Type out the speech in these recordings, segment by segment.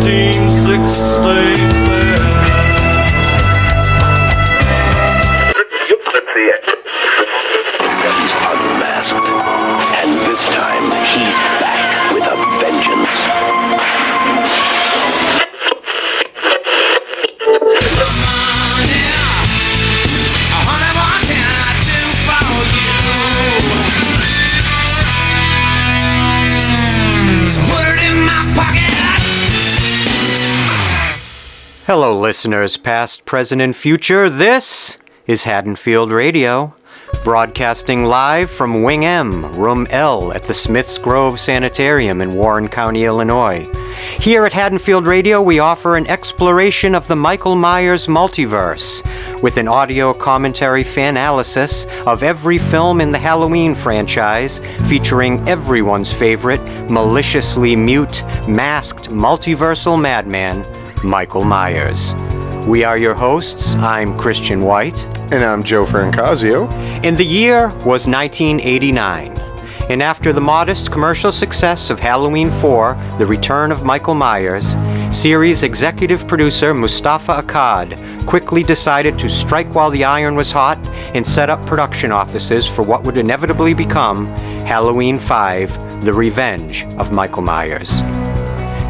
He's unmasked, and this time he's back with a vengeance. Hello, listeners, past, present, and future. This is Haddonfield Radio, broadcasting live from Wing M, Room L at the Smiths Grove Sanitarium in Warren County, Illinois. Here at Haddonfield Radio, we offer an exploration of the Michael Myers multiverse with an audio commentary fan-analysis of every film in the Halloween franchise, featuring everyone's favorite, maliciously mute, masked, multiversal madman, Michael Myers. We are your hosts. I'm Christian White. And I'm Joe Francazio. And the year was 1989. And after the modest commercial success of Halloween 4, The Return of Michael Myers, series executive producer Mustafa Akkad quickly decided to strike while the iron was hot and set up production offices for what would inevitably become Halloween 5, The Revenge of Michael Myers.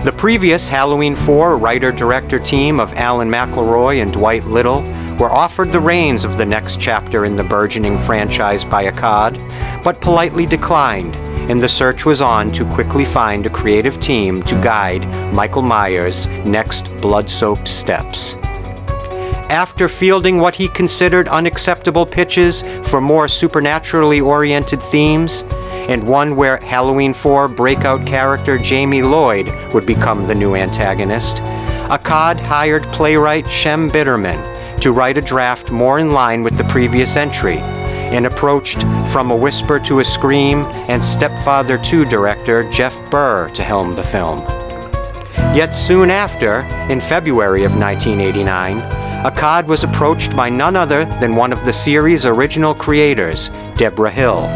The previous Halloween 4 writer-director team of Alan McElroy and Dwight Little were offered the reins of the next chapter in the burgeoning franchise by Akkad, but politely declined, and the search was on to quickly find a creative team to guide Michael Myers' next blood-soaked steps. After fielding what he considered unacceptable pitches for more supernaturally oriented themes, and one where Halloween 4 breakout character Jamie Lloyd would become the new antagonist, Akkad hired playwright Shem Bitterman to write a draft more in line with the previous entry, and approached From a Whisper to a Scream and Stepfather 2 director Jeff Burr to helm the film. Yet soon after, in February of 1989, Akkad was approached by none other than one of the series' original creators, Deborah Hill,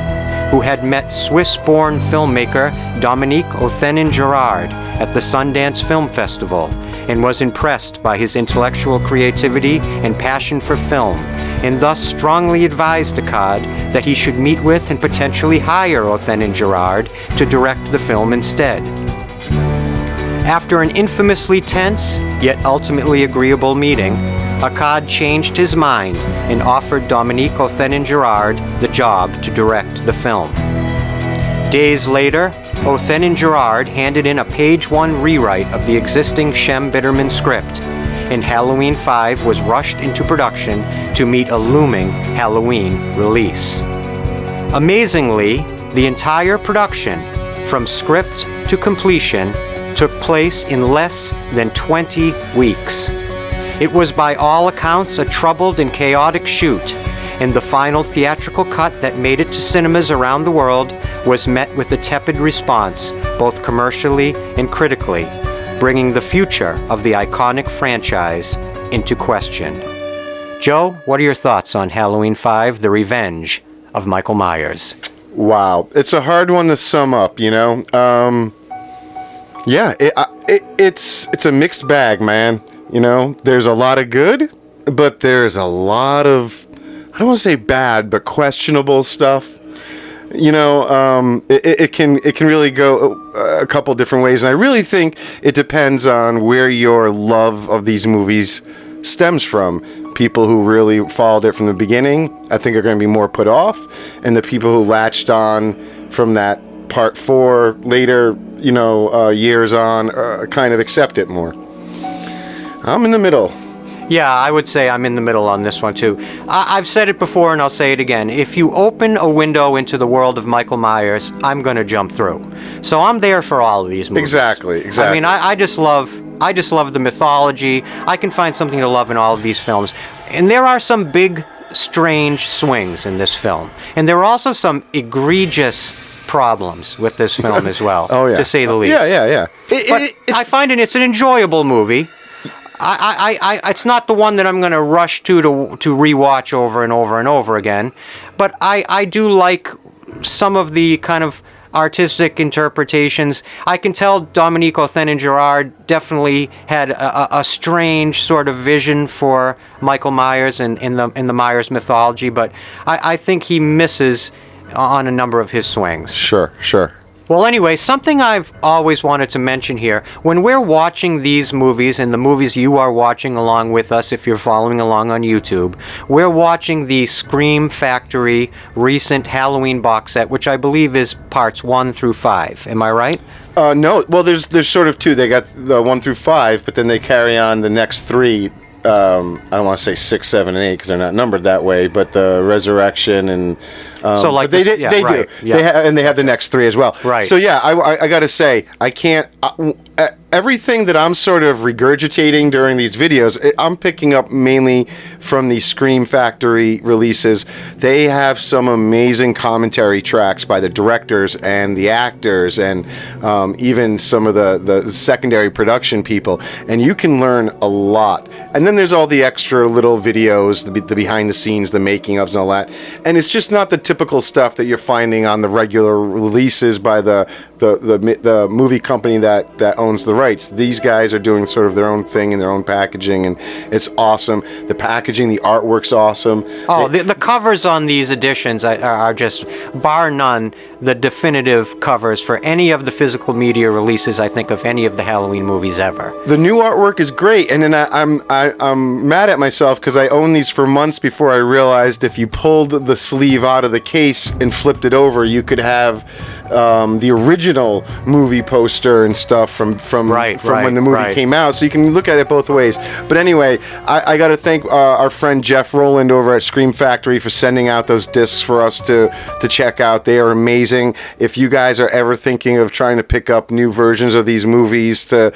who had met Swiss-born filmmaker Dominique Othenin-Girard at the Sundance Film Festival and was impressed by his intellectual creativity and passion for film, and thus strongly advised Akkad that he should meet with and potentially hire Othenin-Girard to direct the film instead. After an infamously tense, yet ultimately agreeable meeting, Akkad changed his mind and offered Dominique Othenin-Girard the job to direct the film. Days later, Othenin-Girard handed in a page-one rewrite of the existing Shem Bitterman script, and Halloween 5 was rushed into production to meet a looming Halloween release. Amazingly, the entire production, from script to completion, took place in less than 20 weeks. It was by all accounts a troubled and chaotic shoot, and the final theatrical cut that made it to cinemas around the world was met with a tepid response, both commercially and critically, bringing the future of the iconic franchise into question. Joe, what are your thoughts on Halloween 5, The Revenge of Michael Myers? Wow. It's a hard one to sum up, you know? It's a mixed bag, man. You know, there's a lot of good, but there's a lot of, I don't want to say bad, but questionable stuff. You know, it can really go a couple different ways, and I really think it depends on where your love of these movies stems from. People who really followed it from the beginning, I think, are going to be more put off, and the people who latched on from that part 4 later, you know, years on, kind of accept it more. I'm in the middle. Yeah, I would say I'm in the middle on this one, too. I've said it before, and I'll say it again. If you open a window into the world of Michael Myers, I'm going to jump through. So I'm there for all of these movies. Exactly. I mean, I just love the mythology. I can find something to love in all of these films. And there are some big, strange swings in this film. And there are also some egregious problems with this film as well, to say the least. Yeah. I find it's an enjoyable movie. It's not the one that I'm going to rush to rewatch over and over and over again, but I do like some of the kind of artistic interpretations. I can tell Dominique Othenin-Girard definitely had a strange sort of vision for Michael Myers and in the Myers mythology, but I think he misses on a number of his swings. Sure. Well, anyway, something I've always wanted to mention here, when we're watching these movies, and the movies you are watching along with us if you're following along on YouTube, we're watching the Scream Factory recent Halloween box set, which I believe is parts 1 through 5. Am I right? No. Well, there's sort of 2. They got the 1 through 5, but then they carry on the next 3. I don't want to say 6, 7, and 8 because they're not numbered that way, but the Resurrection and so like they this, do. Yeah. They have the next 3 as well. Right. So yeah, I got to say I can't. Everything that I'm sort of regurgitating during these videos, I'm picking up mainly from the Scream Factory releases. They have some amazing commentary tracks by the directors and the actors and even some of the secondary production people, and you can learn a lot. And then there's all the extra little videos, the behind the scenes, the making ofs and all that. And it's just not the typical stuff that you're finding on the regular releases by the movie company that owns the rights. These guys are doing sort of their own thing in their own packaging, and it's awesome. The packaging, the artwork's awesome. Oh, the covers on these editions are just, bar none, the definitive covers for any of the physical media releases, I think, of any of the Halloween movies ever. The new artwork is great, and then I'm mad at myself because I owned these for months before I realized if you pulled the sleeve out of the case and flipped it over, you could have the original movie poster and stuff from when the movie came out, so you can look at it both ways. But anyway, I got to thank our friend Jeff Rowland over at Scream Factory for sending out those discs for us to check out. They are amazing. If you guys are ever thinking of trying to pick up new versions of these movies to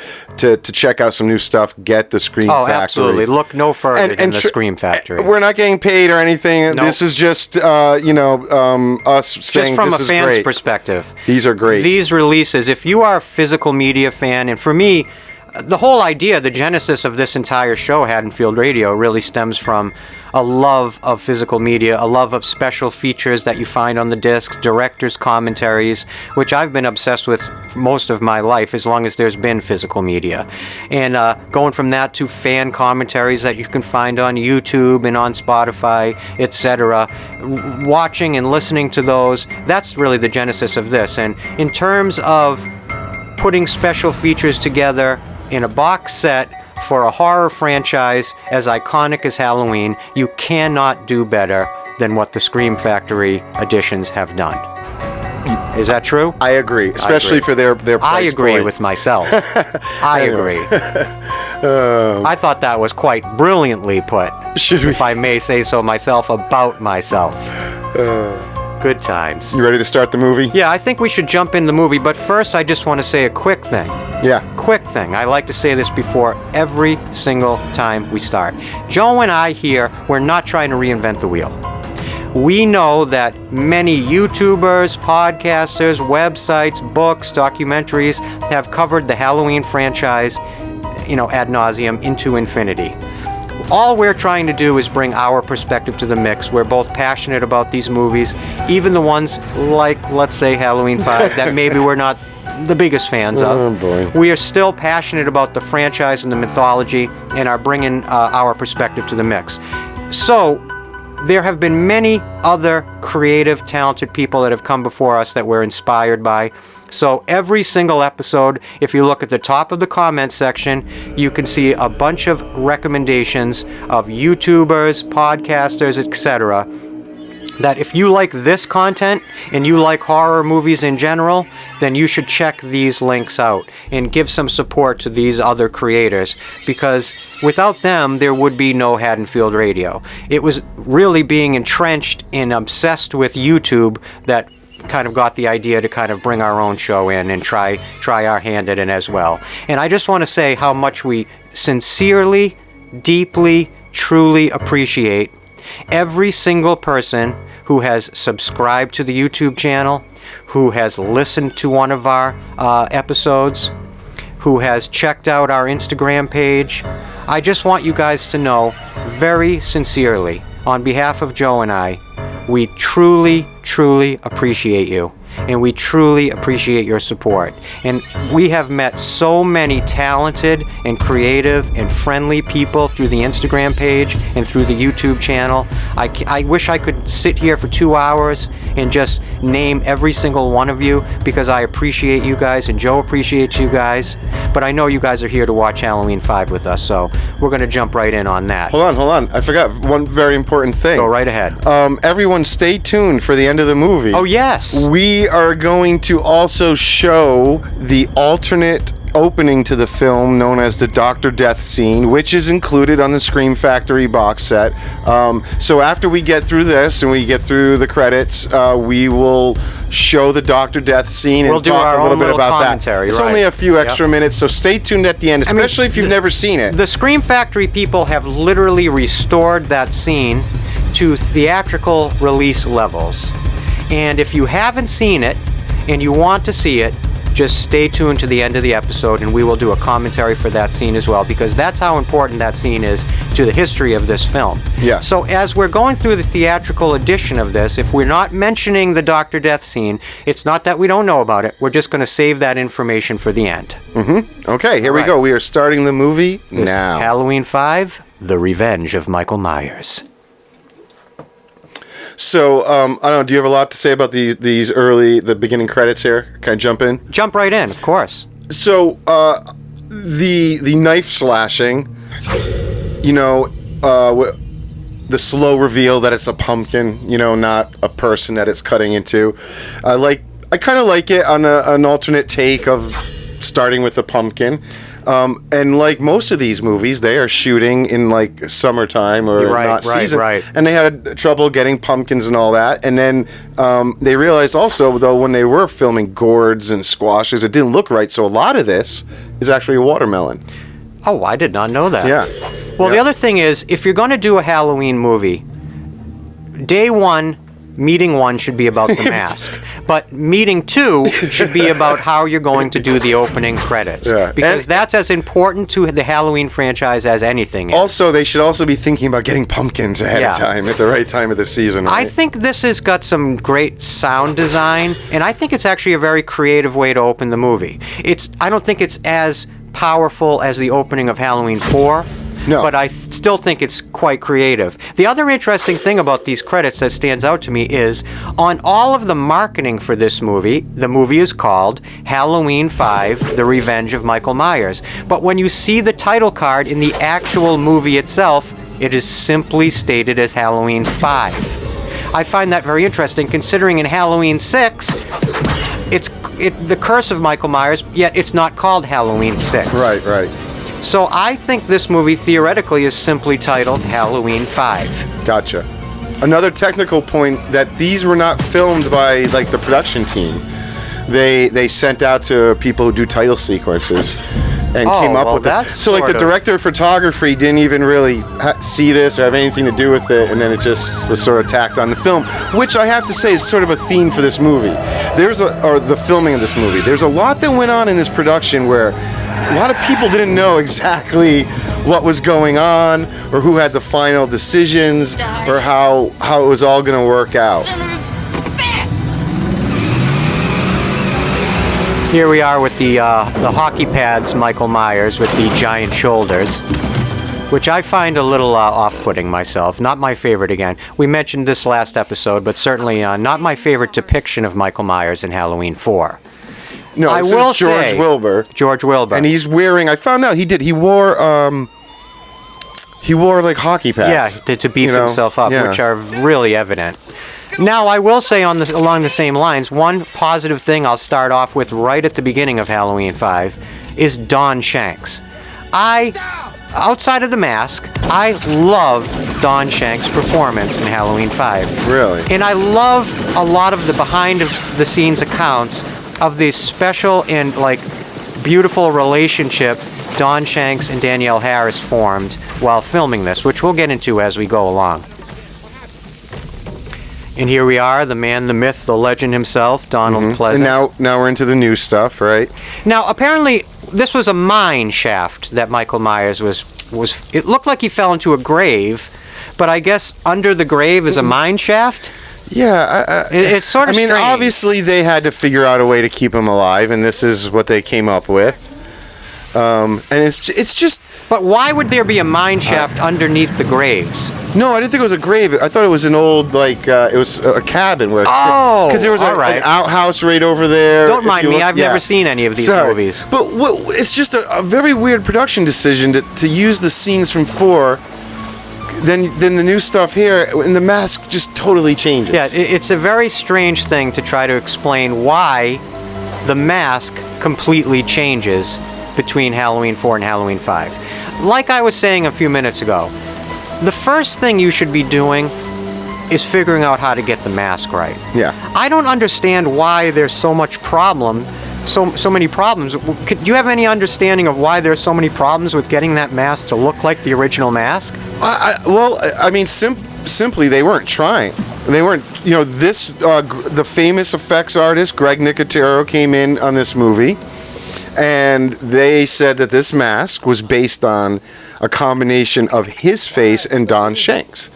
check out some new stuff, get the Scream Factory. Oh, absolutely. Look no further than the Scream Factory. We're not getting paid or anything. Nope. This is just us saying just from this a is fan's great. Perspective. These are great. These releases, if you are a physical media fan, and for me, the whole idea, the genesis of this entire show, Haddonfield Radio, really stems from a love of physical media, a love of special features that you find on the discs, directors' commentaries, which I've been obsessed with most of my life, as long as there's been physical media. And going from that to fan commentaries that you can find on YouTube and on Spotify, etc. Watching and listening to those, that's really the genesis of this. And in terms of putting special features together in a box set for a horror franchise as iconic as Halloween, you cannot do better than what the Scream Factory editions have done. Is that true? I agree, especially for their price I agree point. with myself. I agree. I thought that was quite brilliantly put, if I may say so myself, about myself. Good times. You ready to start the movie? Yeah, I think we should jump in the movie, but first I just want to say a quick thing. Yeah. Quick thing. I like to say this before every single time we start. Joe and I here, we're not trying to reinvent the wheel. We know that many YouTubers, podcasters, websites, books, documentaries have covered the Halloween franchise, ad nauseum into infinity. All we're trying to do is bring our perspective to the mix. We're both passionate about these movies, even the ones like, let's say, Halloween 5, that maybe we're not the biggest fans of. Oh, boy. We are still passionate about the franchise and the mythology and are bringing our perspective to the mix. So, there have been many other creative, talented people that have come before us that we're inspired by. So every single episode, if you look at the top of the comment section, you can see a bunch of recommendations of YouTubers, podcasters, etc. that if you like this content and you like horror movies in general, then you should check these links out and give some support to these other creators, because without them, there would be no Haddonfield Radio. It was really being entrenched and obsessed with YouTube that kind of got the idea to kind of bring our own show in and try our hand at it as well. And I just want to say how much we sincerely, deeply, truly appreciate every single person who has subscribed to the YouTube channel, who has listened to one of our episodes, who has checked out our Instagram page. I just want you guys to know very sincerely, on behalf of Joe and I, we truly, truly appreciate you. and we truly appreciate your support. And we have met so many talented and creative and friendly people through the Instagram page and through the YouTube channel. I wish I could sit here for 2 hours and just name every single one of you, because I appreciate you guys and Joe appreciates you guys. But I know you guys are here to watch Halloween 5 with us, so we're going to jump right in on that. Hold on. I forgot one very important thing. Go right ahead. Everyone stay tuned for the end of the movie. Oh, yes. We are going to also show the alternate opening to the film known as the Dr. Death scene, which is included on the Scream Factory box set. So after we get through this and we get through the credits, we will show the Dr. Death scene and talk a little bit about that. It's only a few extra minutes, so stay tuned at the end, especially if you've never seen it. The Scream Factory people have literally restored that scene to theatrical release levels. And if you haven't seen it and you want to see it, just stay tuned to the end of the episode and we will do a commentary for that scene as well, because that's how important that scene is to the history of this film. Yeah. So as we're going through the theatrical edition of this, if we're not mentioning the Dr. Death scene, it's not that we don't know about it. We're just going to save that information for the end. Okay, here we go. We are starting the movie now. Halloween 5, The Revenge of Michael Myers. So, I don't know, do you have a lot to say about the beginning credits here? Can I jump in? Jump right in, of course. So, the knife slashing, the slow reveal that it's a pumpkin, not a person that it's cutting into. I kind of like it on an alternate take of starting with the pumpkin. And like most of these movies, they are shooting in like summertime or not season. Right. And they had trouble getting pumpkins and all that. And then they realized also, though, when they were filming gourds and squashes, it didn't look right. So a lot of this is actually a watermelon. Oh, I did not know that. Yeah. Well, the other thing is, if you're going to do a Halloween movie, day one, meeting one should be about the mask. But meeting two should be about how you're going to do the opening credits. Yeah. Because that's as important to the Halloween franchise as anything is. Also, they should also be thinking about getting pumpkins ahead of time at the right time of the season. Right? I think this has got some great sound design, and I think it's actually a very creative way to open the movie. I don't think it's as powerful as the opening of Halloween 4. No. But I still think it's quite creative. The other interesting thing about these credits that stands out to me is on all of the marketing for this movie, the movie is called Halloween 5, The Revenge of Michael Myers. But when you see the title card in the actual movie itself, it is simply stated as Halloween 5. I find that very interesting, considering in Halloween 6, it's the curse of Michael Myers, yet it's not called Halloween 6. Right. So I think this movie theoretically is simply titled Halloween 5. Gotcha. Another technical point that these were not filmed by like the production team. They sent out to people who do title sequences and came up with this. So like the director of photography didn't even really see this or have anything to do with it, and then it just was sort of tacked on the film, which I have to say is sort of a theme for this movie. Or the filming of this movie. There's a lot that went on in this production where a lot of people didn't know exactly what was going on or who had the final decisions or how it was all going to work out. Here we are with the hockey pads Michael Myers with the giant shoulders, which I find a little off-putting myself. Not my favorite again. We mentioned this last episode, but certainly not my favorite depiction of Michael Myers in Halloween 4. No, this is George Wilbur. George Wilbur. And he's wearing, I found out he wore like hockey pads. Yeah, to beef himself up, which are really evident. Now, I will say along the same lines, one positive thing I'll start off with right at the beginning of Halloween 5 is Don Shanks. Outside of the mask, I love Don Shanks' performance in Halloween 5. Really? And I love a lot of the behind-the-scenes accounts of this special and, beautiful relationship Don Shanks and Danielle Harris formed while filming this, which we'll get into as we go along. And here we are, the man, the myth, the legend himself, Donald Pleasence. And now we're into the new stuff, right? Now, apparently, this was a mine shaft that Michael Myers was. It looked like he fell into a grave, but I guess under the grave is a mine shaft? Yeah, It's sort of I mean, strange. obviously they had to figure out a way to keep him alive, and this is what they came up with. And it's just But why would there be a mine shaft underneath the graves? no. I didn't think it was a grave. I thought it was an old it was a cabin where because there was all right. an outhouse right over there. Don't if mind you me. look- I've yeah. never seen any of these Sorry. movies. But it's just a very weird production decision to use the scenes from 4. Then the new stuff here, and the mask just totally changes. Yeah, it's a very strange thing to try to explain why the mask completely changes between Halloween 4 and Halloween 5. Like I was saying a few minutes ago, the first thing you should be doing is figuring out how to get the mask right. Yeah. I don't understand why there's so much problem, so many problems. Do you have any understanding of why there's so many problems with getting that mask to look like the original mask? I mean, simply they weren't trying. They weren't, the famous effects artist Greg Nicotero came in on this movie, and they said that this mask was based on a combination of his face and Don Shanks.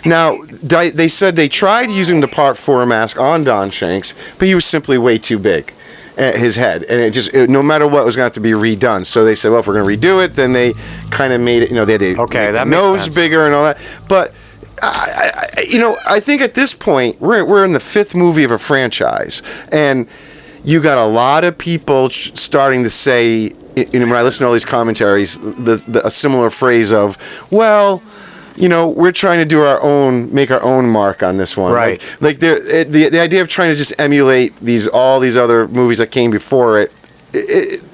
Now, they said they tried using the Part 4 mask on Don Shanks, but he was simply way too big. His head, and no matter what, it was going to have to be redone. So they said, well, if we're going to redo it, then they kind of made it, they had to make the makes nose sense. bigger and all that. But I think at this point we're in the 5th movie of a franchise, and you got a lot of people starting to say, when I listen to all these commentaries, a similar phrase of, well, we're trying to do make our own mark on this one. Right. Like the idea of trying to just emulate all these other movies that came before it.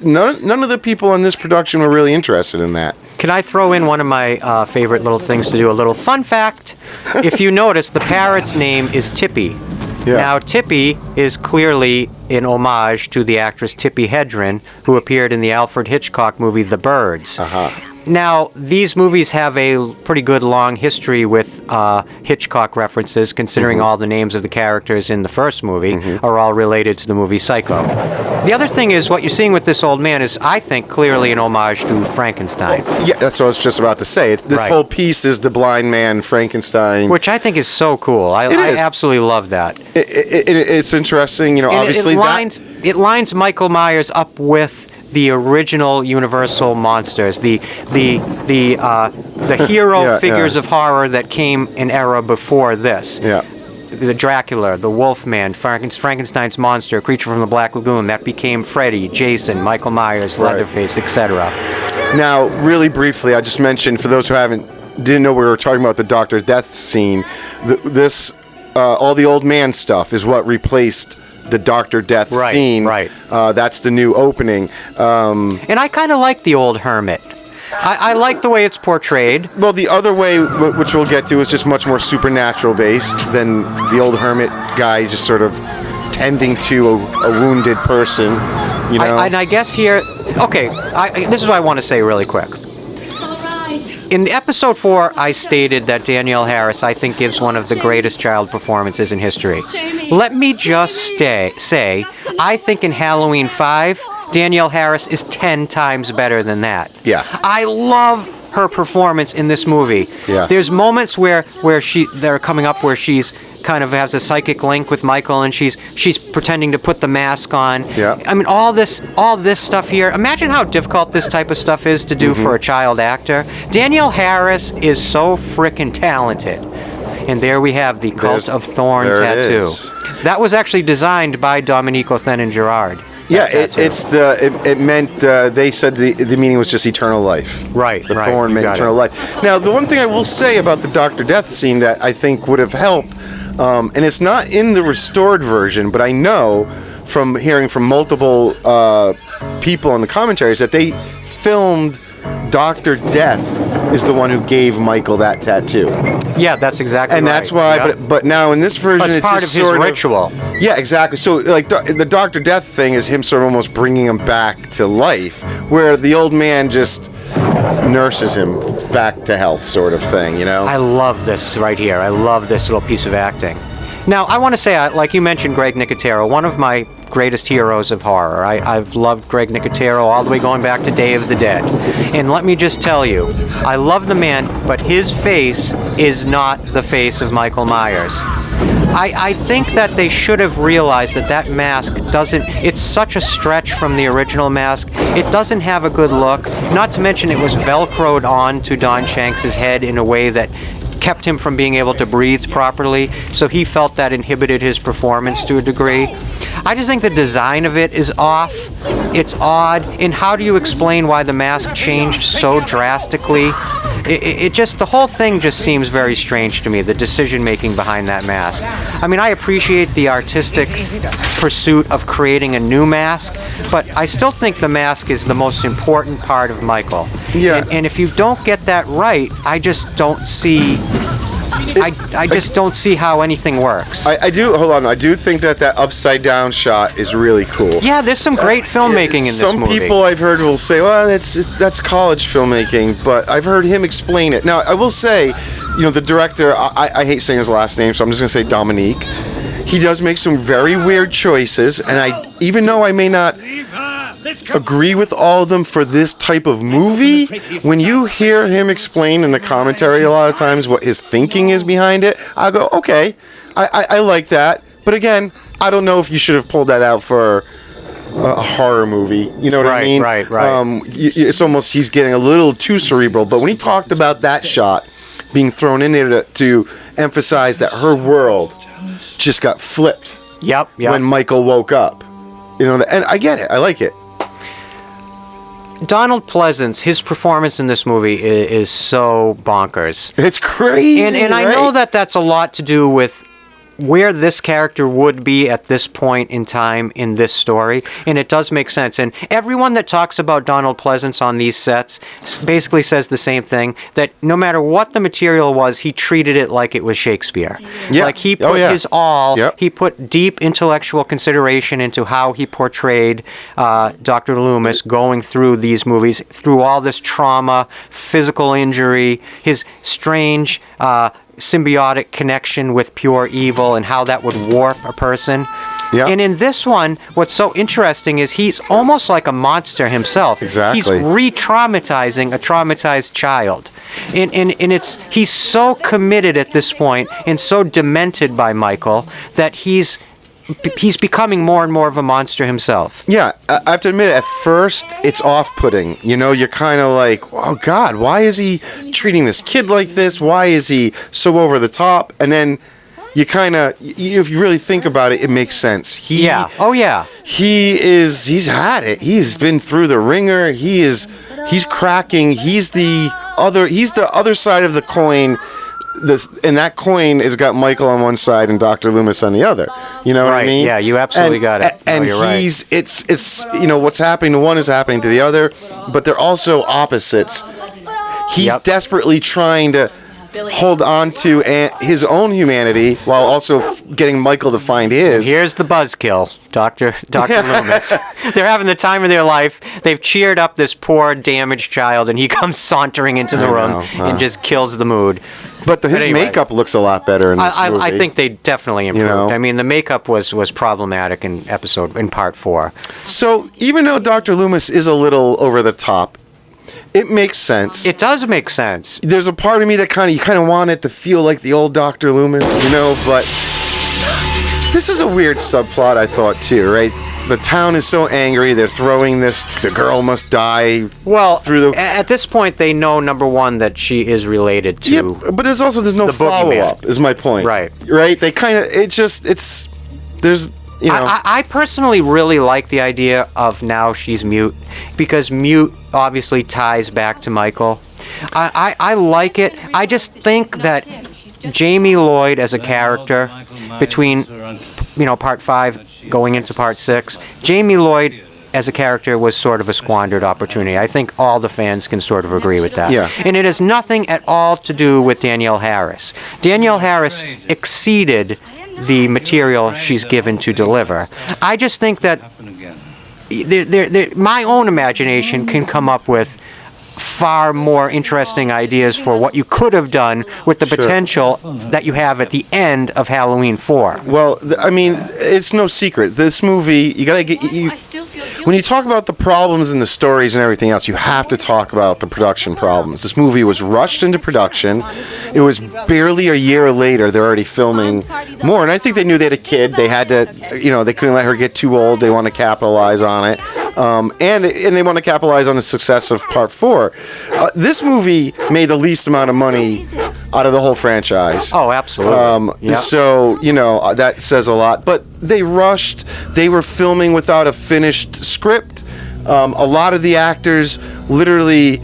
None of the people in this production were really interested in that. Can I throw in one of my favorite little things to do? A little fun fact. If you notice, the parrot's name is Tippy. Yeah. Now, Tippy is clearly an homage to the actress Tippi Hedren, who appeared in the Alfred Hitchcock movie The Birds. Uh-huh. Now, these movies have a pretty good long history with Hitchcock references, considering all the names of the characters in the first movie are all related to the movie Psycho. The other thing is, what you're seeing with this old man is, I think, clearly an homage to Frankenstein. Yeah, that's what I was just about to say. This Right. whole piece is the blind man Frankenstein. Which I think is so cool. I is. absolutely love that. It's interesting, And obviously it lines Michael Myers up with the original Universal monsters, the hero Yeah, figures yeah. of horror that came an era before this. Yeah. The Dracula, the Wolfman, Frankenstein's monster, Creature from the Black Lagoon, that became Freddy, Jason, Michael Myers, Right. Leatherface, etc. Now, really briefly, I just mentioned, for those who didn't know we were talking about the Dr. Death scene, all the old man stuff is what replaced the Dr. Death Right, scene. right. That's the new opening. And I kind of like the old hermit. I like the way it's portrayed. Well, the other way, which we'll get to, is just much more supernatural based than the old hermit guy just sort of tending to a wounded person, And I guess here, okay, this is what I want to say really quick. In episode 4, I stated that Danielle Harris, I think, gives one of the greatest child performances in history. Let me just say, I think in Halloween 5, Danielle Harris is 10 times better than that. Yeah. I love her performance in this movie. Yeah. There's moments where they're coming up where she's kind of has a psychic link with Michael, and she's pretending to put the mask on. Yeah. I mean, all this stuff here. Imagine how difficult this type of stuff is to do for a child actor. Danielle Harris is so frickin' talented. And there we have the Cult of Thorn there it tattoo. is. That was actually designed by Dominique Othenin-Gerard. Yeah, it meant they said the meaning was just eternal life. Right, The right, thorn you meant got eternal it. life. Now, the one thing I will say about the Dr. Death scene that I think would have helped, and it's not in the restored version, but I know from hearing from multiple people in the commentaries that they filmed Dr. Death is the one who gave Michael that tattoo. Yeah, that's exactly And right. that's why, Yeah. but now in this version, It's it's part just of his sort ritual. Yeah, exactly. So, like, the Dr. Death thing is him sort of almost bringing him back to life, where the old man just nurses him back to health, sort of thing, I love this right here. I love this little piece of acting. Now, I want to say, like you mentioned, Greg Nicotero, one of my greatest heroes of horror. I've loved Greg Nicotero all the way going back to Day of the Dead. And let me just tell you, I love the man, but his face is not the face of Michael Myers. I think that they should have realized that that mask doesn't, it's such a stretch from the original mask. It doesn't have a good look. Not to mention it was velcroed on to Don Shanks' head in a way that kept him from being able to breathe properly, so he felt that inhibited his performance to a degree. I just think the design of it is off. It's odd. And how do you explain why the mask changed so drastically? It just, the whole thing just seems very strange to me, the decision-making behind that mask. I mean, I appreciate the artistic pursuit of creating a new mask, but I still think the mask is the most important part of Michael. Yeah. And if you don't get that right, I just don't see... I just don't see how anything works. I do think that upside down shot is really cool. Yeah, there's some great filmmaking in this movie. Some people I've heard will say, well, that's college filmmaking, but I've heard him explain it. Now, I will say, the director, I hate saying his last name, so I'm just going to say Dominique. He does make some very weird choices, and even though I may not agree with all of them for this type of movie, when you hear him explain in the commentary a lot of times what his thinking is behind it, I go, okay, I like that. But again, I don't know if you should have pulled that out for a horror movie. You know what I mean? Right. It's almost, he's getting a little too cerebral. But when he talked about that shot being thrown in there to emphasize that her world just got flipped Yep. when Michael woke up. And I get it. I like it. Donald Pleasance, his performance in this movie is so bonkers. It's crazy. And I know that that's a lot to do with where this character would be at this point in time in this story, and it does make sense. And everyone that talks about Donald Pleasance on these sets basically says the same thing, that no matter what the material was, he treated it like it was Shakespeare. Yeah. Like he put his all, Yep. he put deep intellectual consideration into how he portrayed Dr. Loomis going through these movies, through all this trauma, physical injury, his strange symbiotic connection with pure evil and how that would warp a person. Yeah. And in this one, what's so interesting is he's almost like a monster himself. Exactly. He's re-traumatizing a traumatized child. And he's so committed at this point and so demented by Michael that he's becoming more and more of a monster himself. Yeah, I have to admit, at first, it's off-putting. You're kind of like, oh, God, why is he treating this kid like this? Why is he so over the top? And then you kind of, if you really think about it, it makes sense. Oh, yeah. He's had it. He's been through the ringer. He's cracking. He's the other side of the coin. And that coin has got Michael on one side and Dr. Loomis on the other. You know what I mean? Yeah, you absolutely got it. And you're right. It's what's happening to one is happening to the other, but they're also opposites. He's desperately trying to hold on to his own humanity while also getting Michael to find his. Here's the buzzkill, Dr. Loomis. They're having the time of their life. They've cheered up this poor, damaged child, and he comes sauntering into the room and just kills the mood. But his makeup looks a lot better in this movie. I think they definitely improved. I mean, the makeup was problematic in part 4. So even though Dr. Loomis is a little over the top, it makes sense. It does make sense. There's a part of me that you kind of want it to feel like the old Dr. Loomis, but this is a weird subplot, I thought, too, right? The town is so angry, they're throwing the girl must die. Well, at this point, they know, number one, that she is related to... Yeah, but there's no follow-up, is my point. Right. They kind of, there's... I personally really like the idea of now she's mute, because mute obviously ties back to Michael. I like it. I just think that Jamie Lloyd as a character between part 5 going into part 6, Jamie Lloyd as a character was sort of a squandered opportunity. I think all the fans can sort of agree with that. Yeah. And it has nothing at all to do with Danielle Harris. Danielle Harris exceeded the material she's given to deliver. I just think that my own imagination can come up with far more interesting ideas for what you could have done with the potential that you have at the end of Halloween 4. Well, I mean, it's no secret. This movie, you gotta get when you talk about the problems and the stories and everything else, you have to talk about the production problems. This movie was rushed into production. It was barely a year later. They're already filming more, and I think they knew they had a kid. They had to, they couldn't let her get too old. They want to capitalize on it, and they want to capitalize on the success of Part 4. This movie made the least amount of money out of the whole franchise. Oh, absolutely. So, that says a lot. But they rushed. They were filming without a finished script. A lot of the actors literally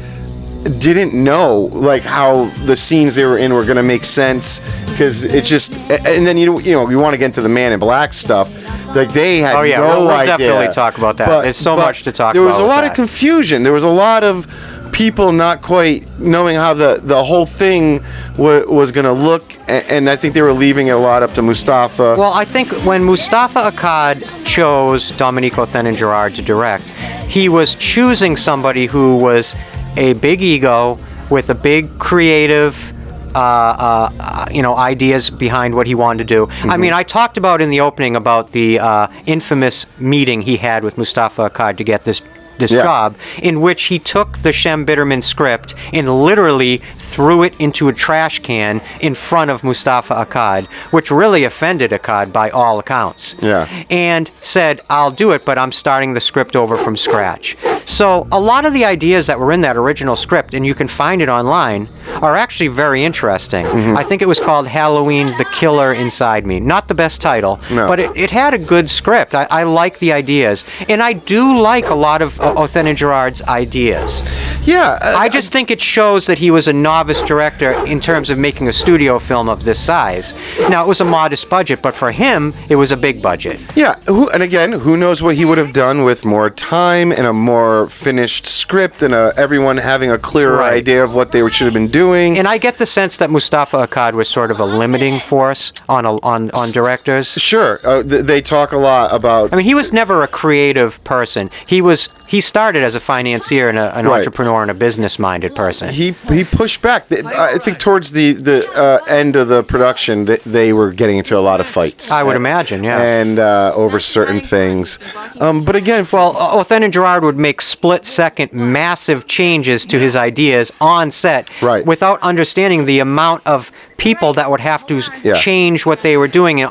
didn't know how the scenes they were in were going to make sense, because it just, and then you want to get into the Man in Black stuff. They had no idea. We'll definitely talk about that. There's so much to talk about. There was a lot of confusion. There was a lot of people not quite knowing how the whole thing was going to look, and I think they were leaving it a lot up to Mustafa. Well, I think when Mustafa Akkad chose Dominique Othenin-Girard to direct, he was choosing somebody who was a big ego with a big creative ideas behind what he wanted to do. I mean, I talked about in the opening about the infamous meeting he had with Mustafa Akkad to get this job, in which he took the Shem Bitterman script and literally threw it into a trash can in front of Mustafa Akkad, which really offended Akkad by all accounts. Yeah. And said, I'll do it, but I'm starting the script over from scratch. So a lot of the ideas that were in that original script, and you can find it online, are actually very interesting. I think it was called Halloween, The Killer Inside Me. Not the best title, but it had a good script. I like the ideas. And I do like a lot of Othenin-Girard's ideas. Yeah. I just think it shows that he was a novice director in terms of making a studio film of this size. Now, it was a modest budget, but for him, it was a big budget. Yeah. And again, who knows what he would have done with more time and a more finished script and everyone having a clearer idea of what they should have been doing. And I get the sense that Mustafa Akkad was sort of a limiting force on directors. Sure. They talk a lot about... I mean, he was never a creative person. He started as a financier and an entrepreneur and a business-minded person. He pushed back. I think towards the end of the production, they were getting into a lot of fights. I would imagine, yeah. And over certain things. But again... Well, Othenin-Girard would make split-second massive changes to his ideas on set without understanding the amount of people that would have to change what they were doing,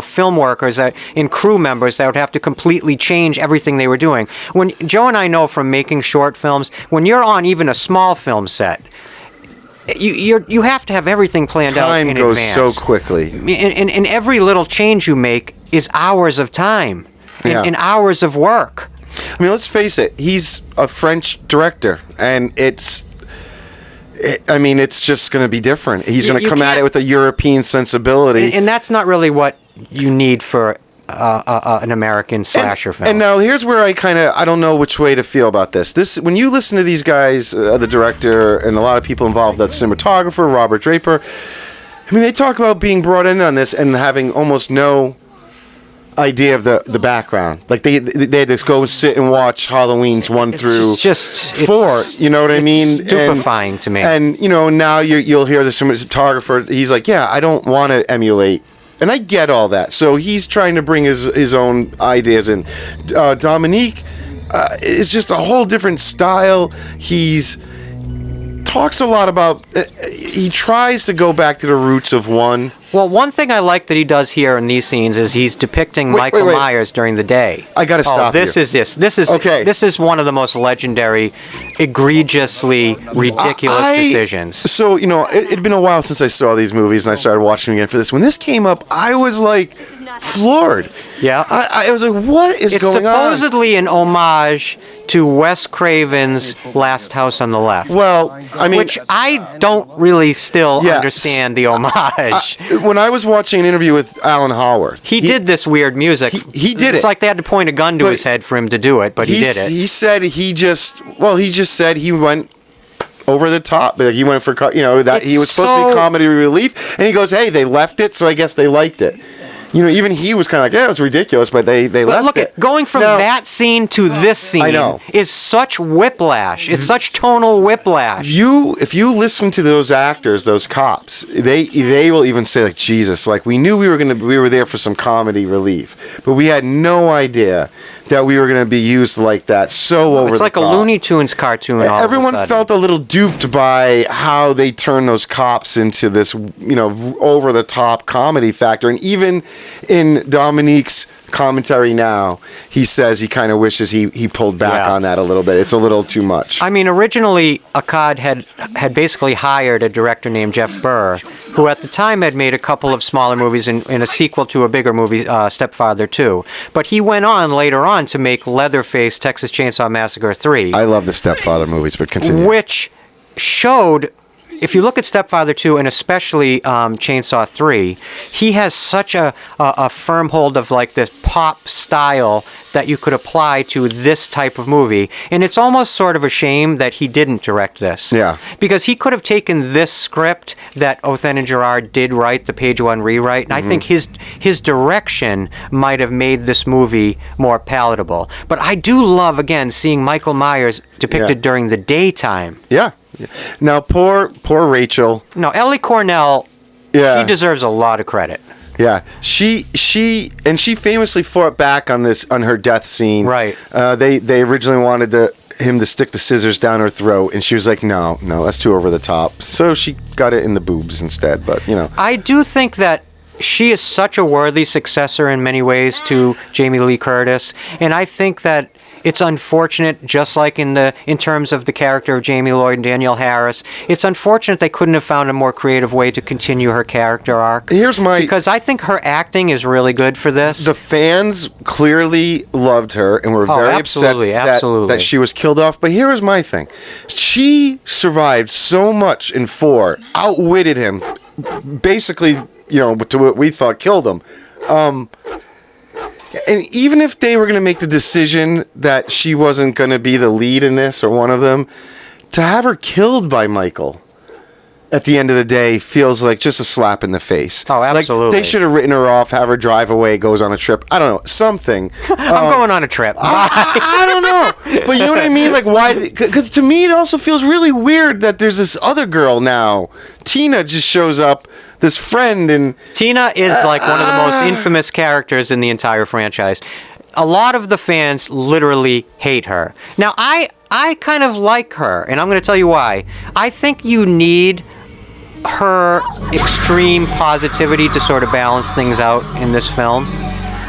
film workers and crew members that would have to completely change everything they were doing. When Joe and I know from making short films, when you're on even a small film set, you have to have everything planned out in advance. Time goes so quickly. And every little change you make is hours of time and hours of work. I mean, let's face it, he's a French director, and it's just going to be different. He's going to come at it with a European sensibility. And that's not really what you need for an American slasher film. And now here's where I don't know which way to feel about this. When you listen to these guys, the director and a lot of people involved, that cinematographer, Robert Draper, I mean, they talk about being brought in on this and having almost no idea of the background. They had to go and sit and watch Halloween's 1 through 4. You know what I mean? Stupefying to me. And now you'll hear the cinematographer. He's like, yeah, I don't want to emulate. And I get all that. So he's trying to bring his own ideas in. Dominique is just a whole different style. Talks a lot about. He tries to go back to the roots of one. Well, one thing I like that he does here in these scenes is he's depicting Michael Myers during the day. I gotta stop This is one of the most legendary, egregiously ridiculous decisions. So, it'd been a while since I saw these movies, and I started watching them again for this. When this came up, I was floored. Yeah. I was like, what is going on? It's supposedly an homage to Wes Craven's Last House on the Left. Well, I mean... Which I don't really still understand the homage. When I was watching an interview with Alan Howarth... He did this weird music. He did it. It's like they had to point a gun to his head for him to do it, but he did it. He said he just said he went over the top. He went for, that he was supposed to be comedy relief, and he goes, hey, they left it, so I guess they liked it. even he was kind of like, yeah, it was ridiculous, but they But left look it. at going from Now, that scene to this scene I know. is such whiplash. It's such tonal whiplash. if you listen to those actors, those cops, they will even say like, Jesus, like we knew we were there for some comedy relief, but we had no idea that we were gonna be used like that. So over It's the like top. a Looney Tunes cartoon. All Everyone of a sudden. felt a little duped by how they turned those cops into this, over the top comedy factor. And even in Dominique's commentary now, he says he kind of wishes he pulled back on that a little bit. It's a little too much. I mean, originally, Akkad had basically hired a director named Jeff Burr, who at the time had made a couple of smaller movies in a sequel to a bigger movie, Stepfather 2. But he went on later on to make Leatherface, Texas Chainsaw Massacre 3. I love the Stepfather movies, but continue. Which showed, if you look at Stepfather 2 and especially Chainsaw 3, he has such a firm hold of like this pop style that you could apply to this type of movie. And it's almost sort of a shame that he didn't direct this. Yeah. Because he could have taken this script that Othenin-Girard did write, the page one rewrite, and I think his direction might have made this movie more palatable. But I do love, again, seeing Michael Myers depicted during the daytime. Yeah. Now, poor Rachel. No, Ellie Cornell, she deserves a lot of credit. Yeah, she famously fought back on her death scene. Right. They originally wanted him to stick the scissors down her throat, and she was like, no, that's too over the top. So she got it in the boobs instead. But I do think that she is such a worthy successor in many ways to Jamie Lee Curtis, and I think that it's unfortunate, just like in terms of the character of Jamie Lloyd and Danielle Harris, it's unfortunate they couldn't have found a more creative way to continue her character arc. Because I think her acting is really good for this. The fans clearly loved her and were very upset that she was killed off. But here is my thing. She survived so much in 4, outwitted him, basically, to what we thought killed him. And even if they were going to make the decision that she wasn't going to be the lead in this or one of them, to have her killed by Michael at the end of the day feels like just a slap in the face. Oh, absolutely. Like, they should have written her off, have her drive away, goes on a trip. I don't know, something. I'm going on a trip. I don't know. But you know what I mean? Like, why? Because to me, it also feels really weird that there's this other girl now. Tina just shows up, this friend, and Tina is like one of the most infamous characters in the entire franchise. A lot of the fans literally hate her. Now, I kind of like her, and I'm going to tell you why. I think you need her extreme positivity to sort of balance things out in this film.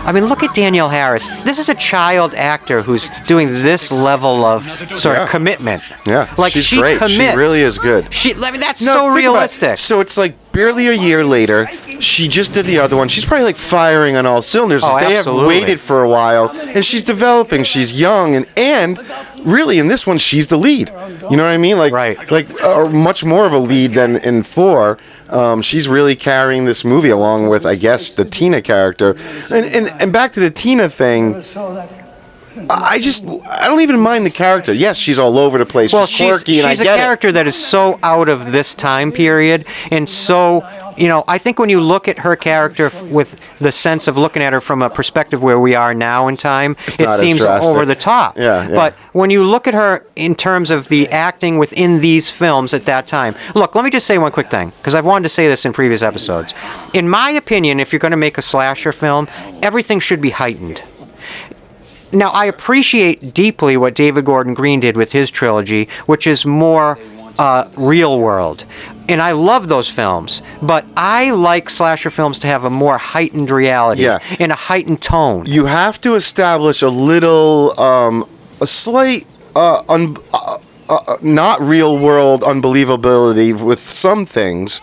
I mean, look at Danielle Harris. This is a child actor who's doing this level of sort of commitment. Yeah, like she's she great. commits. She really is good. That's so realistic. So it's like barely a year later, she just did the other one. She's probably like firing on all cylinders. Oh, they absolutely. have waited for a while, and she's developing. She's young, and really in this one, she's the lead. You know what I mean? Like, much more of a lead than in 4. She's really carrying this movie along with, I guess, the Tina character. And back to the Tina thing. I don't even mind the character. Yes, she's all over the place. Well, she's quirky, and I she's a get character that is so out of this time period, and so, I think when you look at her character with the sense of looking at her from a perspective where we are now in time, it seems over the top. Yeah. But when you look at her in terms of the acting within these films at that time, look, let me just say one quick thing, because I've wanted to say this in previous episodes. In my opinion, if you're going to make a slasher film, everything should be heightened. Now, I appreciate deeply what David Gordon Green did with his trilogy, which is more real world. And I love those films, but I like slasher films to have a more heightened reality and a heightened tone. You have to establish a little, a slight, not real world unbelievability with some things,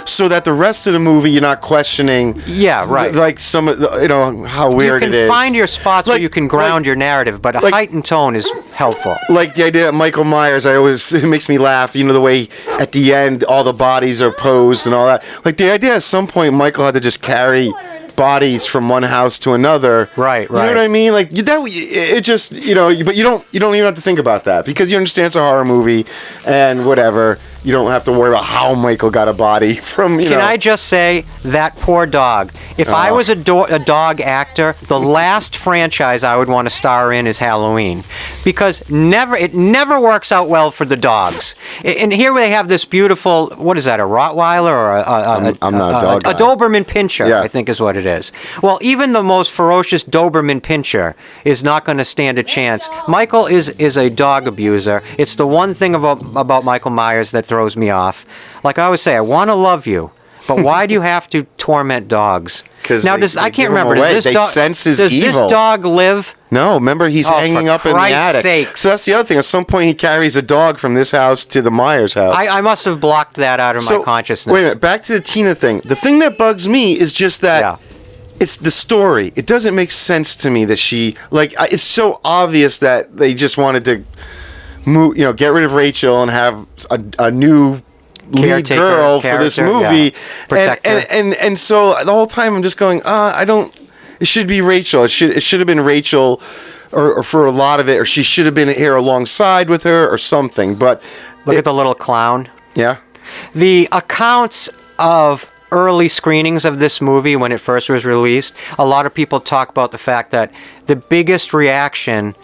so that the rest of the movie you're not questioning. Yeah, right. Like some, how weird it is. You can find your spots where you can ground your narrative, but a heightened tone is helpful. Like the idea of Michael Myers, it makes me laugh. The way at the end all the bodies are posed and all that. Like the idea at some point Michael had to just carry bodies from one house to another. Right, You know what I mean? Like it just but you don't even have to think about that because you understand it's a horror movie and whatever. You don't have to worry about how Michael got a body from, Can I just say, that poor dog. If I was a dog actor, the last franchise I would want to star in is Halloween. Because it never works out well for the dogs. And here they have this beautiful, what is that, a Rottweiler or I'm not a dog guy. A Doberman Pinscher, I think is what it is. Well, even the most ferocious Doberman Pinscher is not going to stand a chance. Michael is a dog abuser. It's the one thing about Michael Myers that throws me off. Like I always say, I want to love you, but why do you have to torment dogs? Because now, I can't remember. Does this dog live? No, remember he's hanging up in the attic. Sakes. So that's the other thing. At some point, he carries a dog from this house to the Myers house. I must have blocked that out of my consciousness. Wait a minute. Back to the Tina thing. The thing that bugs me is just that it's the story. It doesn't make sense to me that she it's so obvious that they just wanted to move, get rid of Rachel and have a new lead girl for this movie, and so the whole time I'm just going, it should be Rachel. It should have been Rachel, or for a lot of it, or she should have been here alongside with her or something. But look at the little clown. Yeah, the accounts of early screenings of this movie when it first was released, a lot of people talk about the fact that the biggest reaction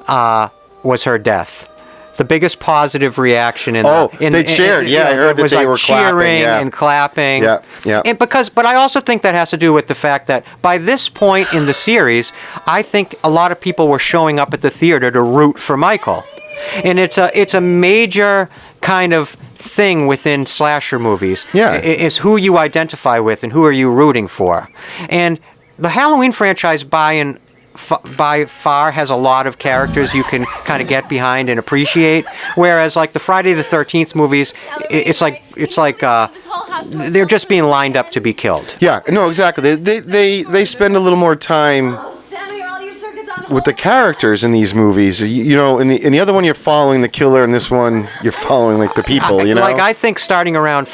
was her death. The biggest positive reaction they cheered. I heard that they were cheering and clapping. Yeah. But I also think that has to do with the fact that by this point in the series, I think a lot of people were showing up at the theater to root for Michael, and it's a major kind of thing within slasher movies. Yeah, is who you identify with and who are you rooting for, and the Halloween franchise by far has a lot of characters you can kind of get behind and appreciate, whereas like the Friday the 13th movies, it's like they're just being lined up to be killed. Yeah, no, exactly. They spend a little more time with the characters in these movies. In the other one you're following the killer, and this one you're following like the people. Like I think starting around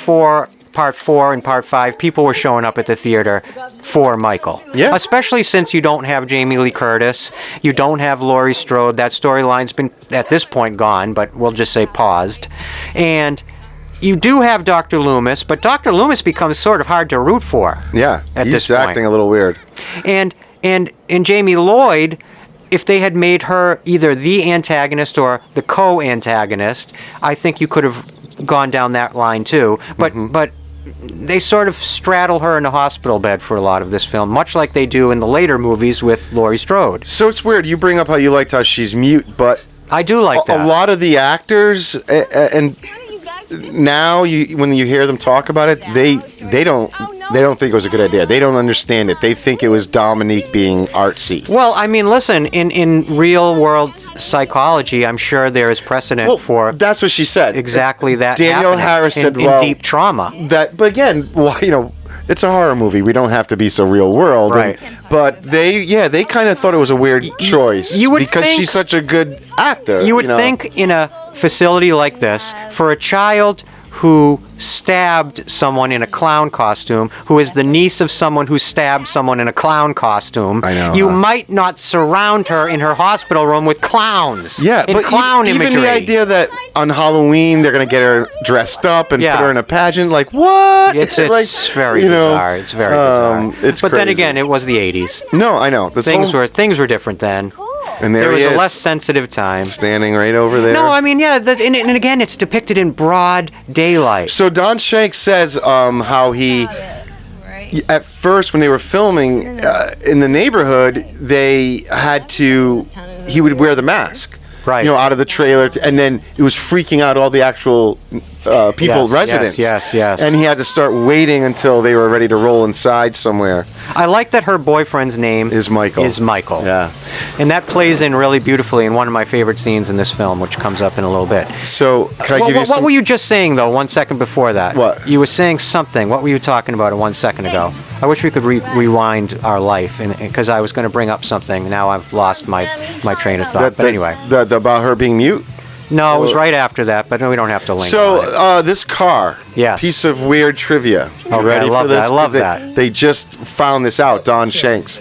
Part 4 and Part 5, people were showing up at the theater for Michael. Yeah. Especially since you don't have Jamie Lee Curtis, you don't have Laurie Strode. That storyline's been, at this point, gone, but we'll just say paused. And you do have Dr. Loomis, but Dr. Loomis becomes sort of hard to root for. Yeah, he's acting a little weird. And Jamie Lloyd, if they had made her either the antagonist or the co-antagonist, I think you could have gone down that line too. But they sort of straddle her in a hospital bed for a lot of this film, much like they do in the later movies with Laurie Strode. So it's weird. You bring up how you liked how she's mute, but I do like that. A lot of the actors, and now when you hear them talk about it, they don't think it was a good idea. They don't understand it. They think it was Dominique being artsy. Well, I mean, listen, in real world psychology, I'm sure there is precedent for. That's what she said. Exactly that. Daniel Harris said, in deep trauma. But again, it's a horror movie. We don't have to be so real world. Right. But they kind of thought it was a weird choice because she's such a good actor. You would think in a facility like this, for a child who stabbed someone in a clown costume, who is the niece of someone who stabbed someone in a clown costume, you might not surround her in her hospital room with clowns. Yeah, but clown even imagery. the idea that on Halloween they're going to get her dressed up and put her in a pageant, like what? It's very bizarre. It's very bizarre. But crazy. Then again, it was the 80s. No, I know. Things were different then. And there was a less sensitive time. Standing right over there. No, I mean, and again, it's depicted in broad daylight. So Don Shanks says how he, at first when they were filming in the neighborhood, he would wear the mask. Right. Out of the trailer, and then it was freaking out all the actual residents. Yes. And he had to start waiting until they were ready to roll inside somewhere. I like that her boyfriend's name is Michael. Yeah. And that plays in really beautifully in one of my favorite scenes in this film, which comes up in a little bit. So, can I give you what were you just saying, though, 1 second before that? What? You were saying something. What were you talking about 1 second ago? I wish we could rewind our life, because I was going to bring up something. Now I've lost my train of thought. But anyway. About her being mute? No, it was right after that, but no, we don't have to link So, on it. this car. Yes. Piece of weird trivia. You Okay, ready I love for this? that. I love 'Cause that. They just found this out, Don Shanks.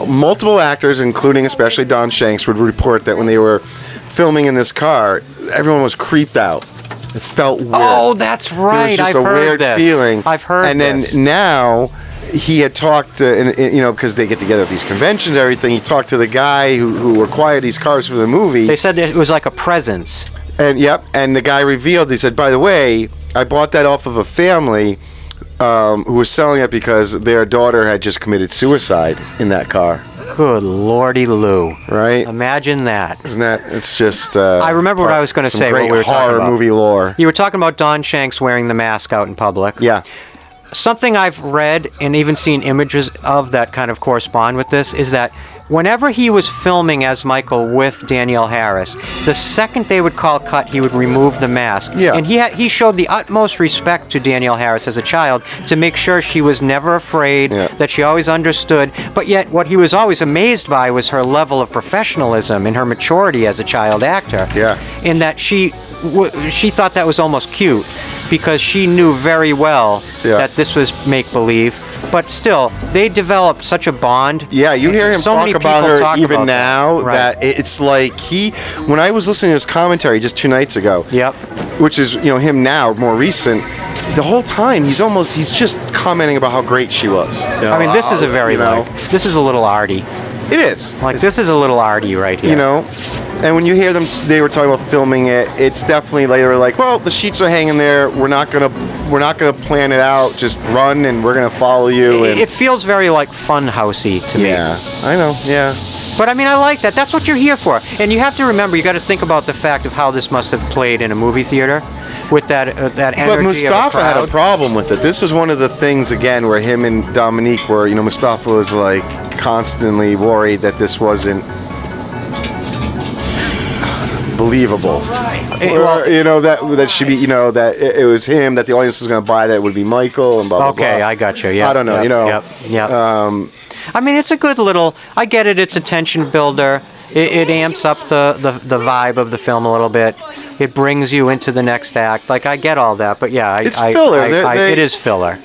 Multiple actors, including especially Don Shanks, would report that when they were filming in this car, everyone was creeped out. It felt weird. Oh, that's There right. was just I've a heard weird this. feeling. I've heard and this. then now he had talked to, because they get together at these conventions and everything, he talked to the guy who acquired these cars for the movie. They said it was like a presence. And and the guy revealed, he said, by the way, I bought that off of a family who was selling it because their daughter had just committed suicide in that car. Good lordy Lou. Right? Imagine that. Isn't that? It's just. I remember what I was going to say. Great What we were talking horror about. movie lore. You were talking about Don Shanks wearing the mask out in public. Yeah. Something I've read and even seen images of that kind of correspond with this is that whenever he was filming as Michael with Danielle Harris, the second they would call cut, he would remove the mask. Yeah. And he showed the utmost respect to Danielle Harris as a child to make sure she was never afraid, that she always understood. But yet what he was always amazed by was her level of professionalism and her maturity as a child actor. Yeah. In that she thought that was almost cute because she knew very well that this was make-believe. But still, they developed such a bond. Yeah, you hear him So many talk about people her talk even about now. Right. That it's like when I was listening to his commentary just 2 nights ago. Yep. Which is him now, more recent. The whole time he's just commenting about how great she was. I mean, this is a very this is a little arty. It is. This is a little arty right here. And when you hear them, they were talking about filming it. It's definitely they were like, well, the sheets are hanging there. We're not gonna plan it out. Just run, and we're gonna follow you. And It feels very like funhousey to me. yeah, I know. Yeah. But I mean, I like that. That's what you're here for. And you have to remember, you got to think about the fact of how this must have played in a movie theater with that energy But Mustafa of a had a crowd. problem with it. This was one of the things again where him and Dominique were. Mustafa was like constantly worried that this wasn't believable. That should be, that it was him, that the audience was going to buy that it would be Michael and blah, blah, Okay, blah. I got you. Yeah. I don't know, Yep. I mean, it's a good little. I get it. It's a tension builder. It amps up the vibe of the film a little bit. It brings you into the next act. Like, I get all that, but yeah, It's filler. It is filler.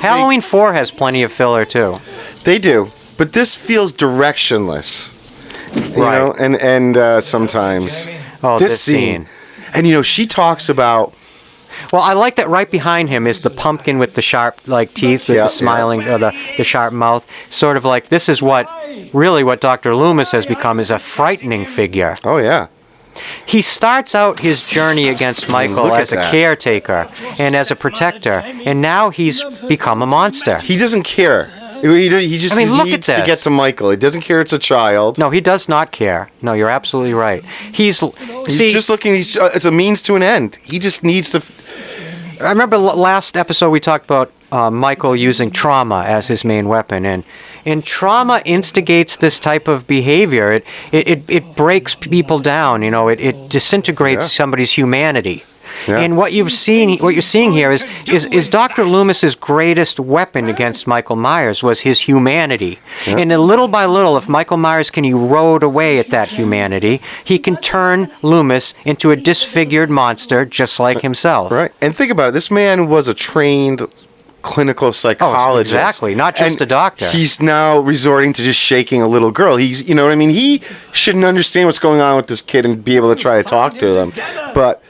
Halloween 4 has plenty of filler too. They do, but this feels directionless. Right. And sometimes this scene. And she talks about. Well, I like that right behind him is the pumpkin with the sharp teeth, with the smiling, the sharp mouth. Sort of like this is what Dr. Loomis has become, is a frightening figure. Oh yeah. He starts out his journey against Michael as a caretaker and as a protector, and now he's become a monster. He doesn't care. He just look at needs to this. get to Michael. He doesn't care it's a child. No, he does not care. No, you're absolutely right. He's just looking. It's a means to an end. He just needs to. I remember last episode we talked about Michael using trauma as his main weapon, and trauma instigates this type of behavior. It breaks people down. It disintegrates somebody's humanity. Yeah. And what you're seeing here is Dr. Loomis's greatest weapon against Michael Myers was his humanity. Yeah. And little by little, if Michael Myers can erode away at that humanity, he can turn Loomis into a disfigured monster just like himself. Right. And think about it. This man was a trained clinical psychologist. Oh, exactly. Not just a doctor. He's now resorting to just shaking a little girl. He's, what I mean? He shouldn't understand what's going on with this kid and be able to try to talk to them. But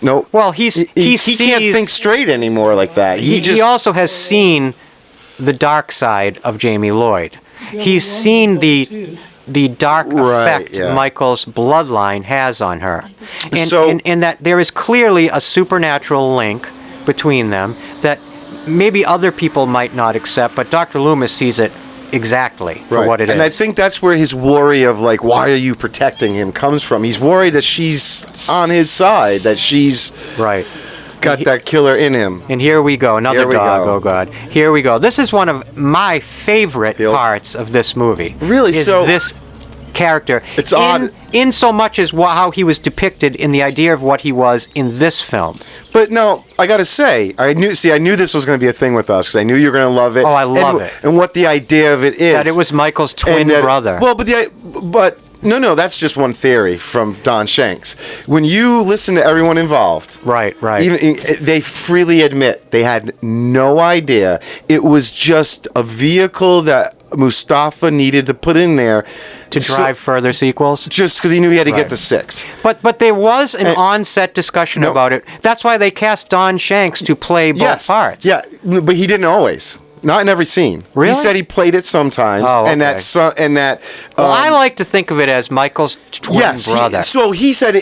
no. Well, he can't think straight anymore like that. He also has seen the dark side of Jamie Lloyd. He's seen the dark effect Michael's bloodline has on her, and that there is clearly a supernatural link between them that maybe other people might not accept, but Dr. Loomis sees it exactly for what it is. And I think that's where his worry of why are you protecting him comes from. He's worried that she's on his side, that she's got that killer in him. And here we go, another dog. Oh God, here we go. This is one of my favorite parts of this movie. Really? Is this character? It's odd. In so much as how he was depicted in the idea of what he was in this film. But no, I gotta say, I knew this was going to be a thing with us because I knew you were going to love it. Oh, I love it. And what the idea of it is that it was Michael's twin brother. Well, but No, that's just one theory from Don Shanks. When you listen to everyone involved, Right. even they freely admit they had no idea. It was just a vehicle that Mustafa needed to put in there to drive further sequels. just because he knew he had to Right. get to 6. But there was an on-set discussion No. about it. That's why they cast Don Shanks to play both parts. Yeah, but he didn't always. Not in every scene. Really? He said he played it sometimes, Oh, and okay. that. Well, I like to think of it as Michael's twin Yes. brother. So he said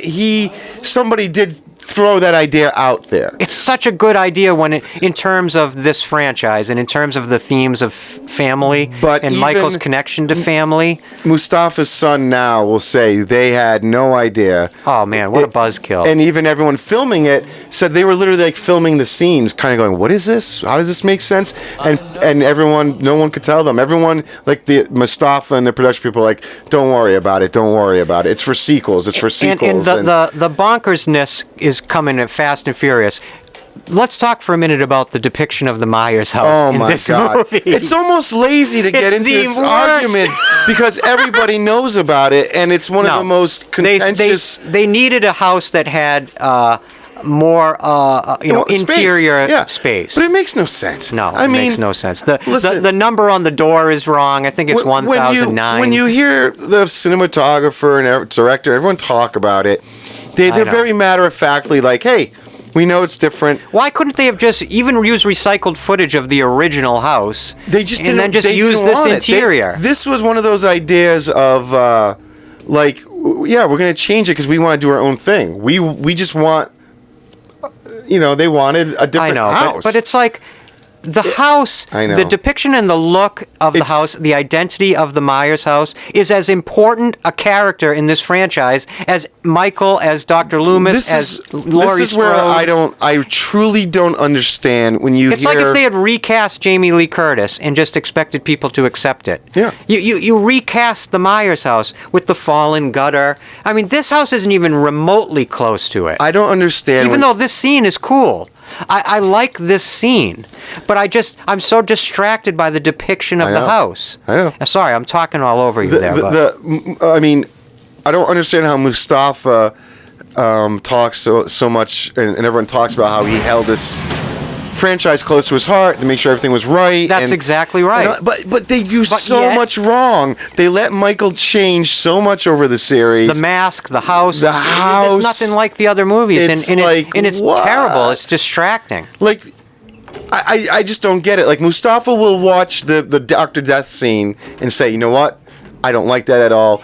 somebody did throw that idea out there. It's such a good idea in terms of this franchise and in terms of the themes of family But and even Michael's connection to family. Mustafa's son now will say they had no idea. Oh man, what a buzzkill! And even everyone filming it said they were literally like filming the scenes, kind of going, "What is this? How does this make sense?" And everyone, no one could tell them. Everyone, like the Mustafa and the production people, like, "Don't worry about it. Don't worry about it. It's for sequels. It's for sequels." And the bonkersness is coming at fast and furious. Let's talk for a minute about the depiction of the Myers house in this movie. It's almost lazy to get It's into the this worst. argument because everybody knows about it, and it's one of the most contentious. They needed a house that had more Space. interior Yeah. space. But it makes no sense. No, I it mean, makes no sense. The listen, number on the door is wrong. I think it's 1009. When you hear the cinematographer and director, everyone talk about it, they're know. very matter-of-factly like, hey, we know it's different. Why couldn't they have just even used recycled footage of the original house? They just and didn't, then just they use didn't this want it. interior. This was one of those ideas of like, yeah, we're going to change it because we want to do our own thing. We just want, they wanted a different house. but it's like the house, I know. the depiction and the look of the It's- house, the identity of the Myers house is as important a character in this franchise as Michael, as Dr. Loomis, as Laurie this is where Strode. I truly don't understand when you It's hear. like if they had recast Jamie Lee Curtis and just expected people to accept it. Yeah. You recast the Myers house with the fallen gutter. I mean, this house isn't even remotely close to it. I don't understand. Even though this scene is cool. I like this scene, but I'm so distracted by the depiction of I the know. house. I know. Sorry, I'm talking all over you there. But. I mean, I don't understand how Mustafa talks so much, and everyone talks about how he held this franchise close to his heart to make sure everything was right. That's exactly right. But they used so yet- much wrong. They let Michael change so much over the series. The mask, the house. The house. It's nothing like the other movies. It's and like, it's what? terrible. It's distracting. Like, I just don't get it. Like, Mustafa will watch the Dr. Death scene and say, you know what? I don't like that at all.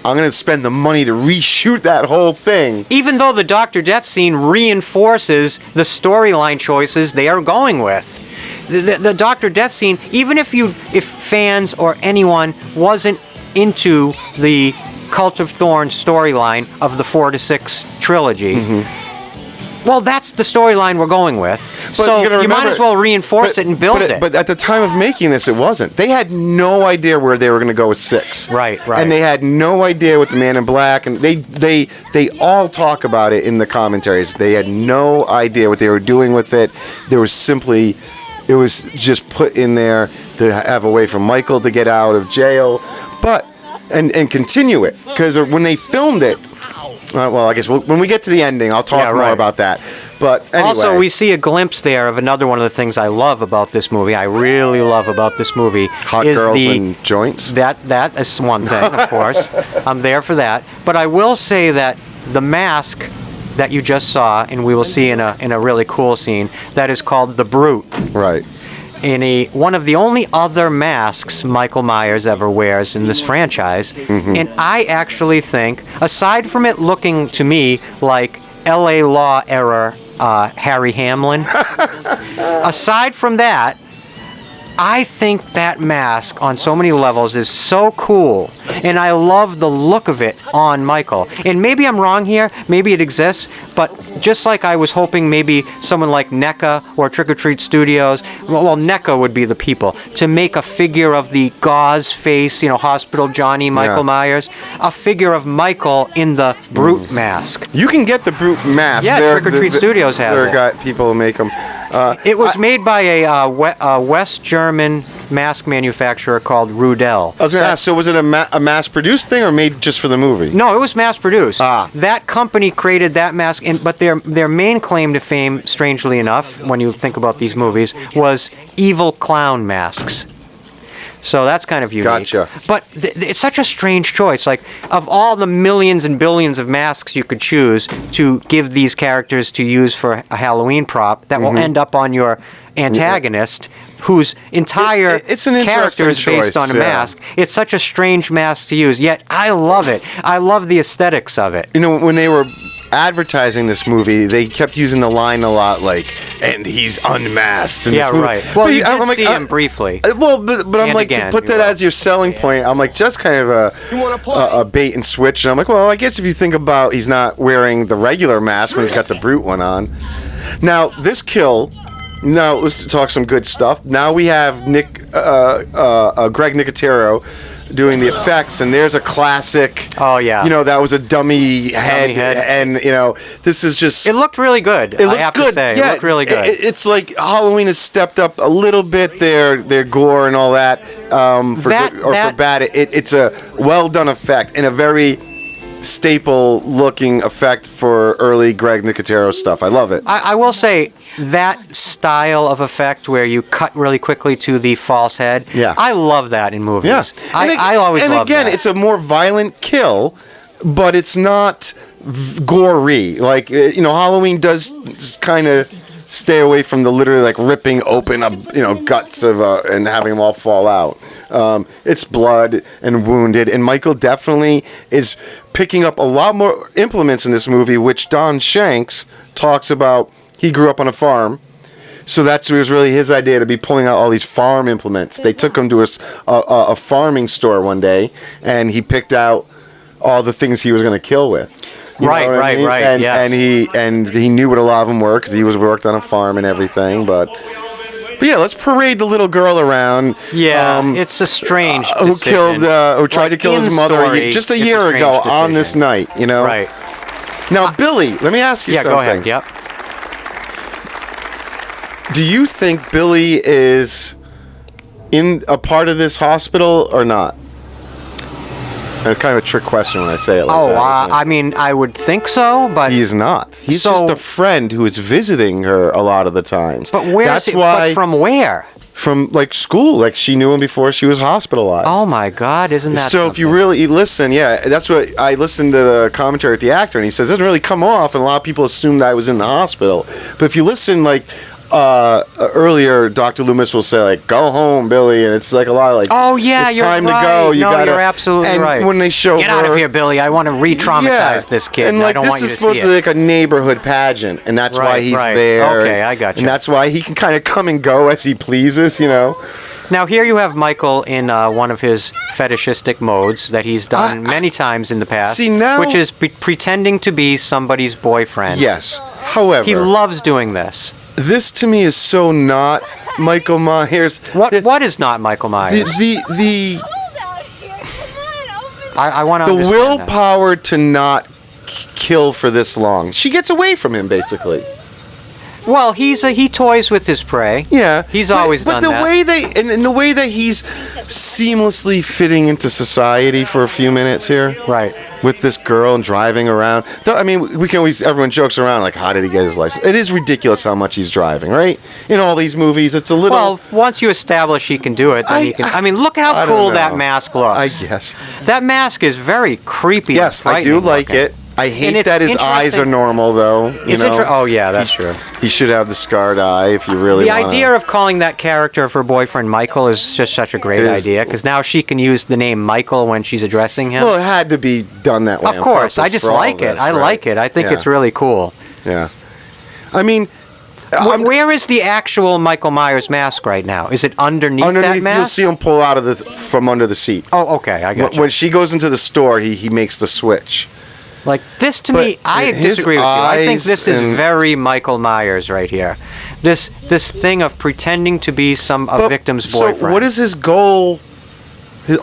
I'm going to spend the money to reshoot that whole thing. Even though the Dr. Death scene reinforces the storyline choices they are going with. The Dr. Death scene, even if fans or anyone wasn't into the Cult of Thorns storyline of the 4 to 6 trilogy, well, that's the storyline we're going with. So you might as well reinforce it and build it. But at the time of making this, it wasn't. They had no idea where they were going to go with 6. Right. And they had no idea with the Man in Black, and they all talk about it in the commentaries. They had no idea what they were doing with it. It was just put in there to have a way for Michael to get out of jail, and continue it, because when they filmed it. Well, I guess when we get to the ending, I'll talk more about that. But anyway. Also, we see a glimpse there of another one of the things I love about this movie. I really love about this movie. Hot girls and joints. That is one thing, of course. I'm there for that. But I will say that the mask that you just saw, and we will see in a really cool scene, that is called the Brute. Right. In one of the only other masks Michael Myers ever wears in this franchise. And I actually think, aside from it looking to me like L.A. Law era Harry Hamlin, aside from that, I think that mask on so many levels is so cool, and I love the look of it on Michael. And maybe I'm wrong here, maybe it exists, but just like I was hoping maybe someone like NECA or Trick or Treat Studios, well, NECA would be the people, to make a figure of the gauze face, Hospital Johnny Michael Myers, a figure of Michael in the Brute mask. You can get the Brute mask. Yeah, Trick or Treat Studios has it. Got people who make them. It was made by a West German mask manufacturer called Rudell. I was going to ask, so was it a mass-produced thing or made just for the movie? No, it was mass-produced. Ah. That company created that mask, but their main claim to fame, strangely enough, when you think about these movies, was evil clown masks. So that's kind of unique. Gotcha. But it's such a strange choice. Like, of all the millions and billions of masks you could choose to give these characters to use for a Halloween prop that will end up on your antagonist, whose entire it's an character is interesting based choice, on a yeah. mask. It's such a strange mask to use, yet I love it. I love the aesthetics of it. You know, when they were advertising this movie, they kept using the line a lot, like, and he's unmasked. In Yeah, this movie. right. Well, But you did I'm like, see him briefly. Well, but I'm And like, again, to put you that will. as your selling point, I'm like, just kind of a bait and switch. And I'm like, well, I guess if you think about he's not wearing the regular mask when he's got the brute one on. Now, this kill, now let's talk some good stuff. Now we have Greg Nicotero doing the effects, and there's a classic. Oh, yeah. You know, that was a dummy head, head. and you know, this is just. It looked really good. It looks I have good. to say, Yeah, it looked really good. It's like Halloween has stepped up a little bit their gore and all that. For good or for bad, it's a well done effect and a very staple looking effect for early Greg Nicotero stuff. I love it. I will say that style of effect where you cut really quickly to the false head. Yeah. I love that in movies. Yes, I always love that. And again, it's a more violent kill, but it's not gory. Like Halloween does kind of stay away from the literally like ripping open guts of and having them all fall out. It's blood and wounded, and Michael definitely is picking up a lot more implements in this movie, which Don Shanks talks about. He grew up on a farm, so it was really his idea to be pulling out all these farm implements. They took him to a farming store one day, and he picked out all the things he was going to kill with. Right. And, yes. and he knew what a lot of them were because he worked on a farm and everything. But yeah, let's parade the little girl around. Yeah, it's a strange who decision. tried to kill in his mother story, just a it's year strange ago decision. on this night. Right. Now, Billy, let me ask you Yeah, something. go ahead. Yep. Do you think Billy is in a part of this hospital or not? It's kind of a trick question when I say it like that. Isn't it? I mean, I would think so, but He's not. He's just a friend who is visiting her a lot of the times. But where? That's is it, why but from where? From like school, like she knew him before she was hospitalized. Oh my God! Isn't that so? If you something? really listen, yeah, that's what I listened to the commentary at the actor, and he says it doesn't really come off, and a lot of people assumed I was in the hospital. But if you listen, like earlier, Dr. Loomis will say like, "Go home, Billy," and it's like a lot of like, Oh yeah, it's you're time right. to go. You no, gotta, you're absolutely and right. when they show Get her, out of here, Billy! I want to re-traumatize this kid. and like I don't this want you is to supposed see to be it. like a neighborhood pageant, and that's why Right, he's right. there. Okay, I got you. And that's why he can kind of come and go as he pleases, Now here you have Michael in one of his fetishistic modes that he's done many times in the past, See, now- which is pretending to be somebody's boyfriend. Yes. However, He loves doing this. this to me is so not Michael Myers. What is not Michael Myers? The I want to understand that. willpower to not kill for this long. She gets away from him basically. Well, he toys with his prey. Yeah, He's always but done the that. way in the way that he's seamlessly fitting into society for a few minutes here, Right. with this girl and driving around. I mean, we can always everyone jokes around like, how did he get his license? It is ridiculous how much he's driving, right? In all these movies, it's a little. Well, once you establish he can do it, then he can. I mean, look I how don't cool know. that mask looks. I guess. That mask is very creepy. Yes, and I do frightening like looking. it. I hate And it's that his eyes are interesting- normal, though. It's oh yeah, that's true. He should have the scarred eye if you really The want. idea of calling that character of her boyfriend Michael is just such a great It is. idea because now she can use the name Michael when she's addressing him. Well, it had to be done that way. of on course, I purpose just for all like of it. this, I right? like it. I think Yeah. it's really cool. Yeah. I mean, Where is the actual Michael Myers mask right now? Is it underneath that underneath, mask? you'll see him pull out of from under the seat. Oh, okay, I got you. When she goes into the store, he makes the switch. Like this to But me, I his disagree with you. I think eyes this is and- very Michael Myers right here. This thing of pretending to be a victim's boyfriend. So what is his goal?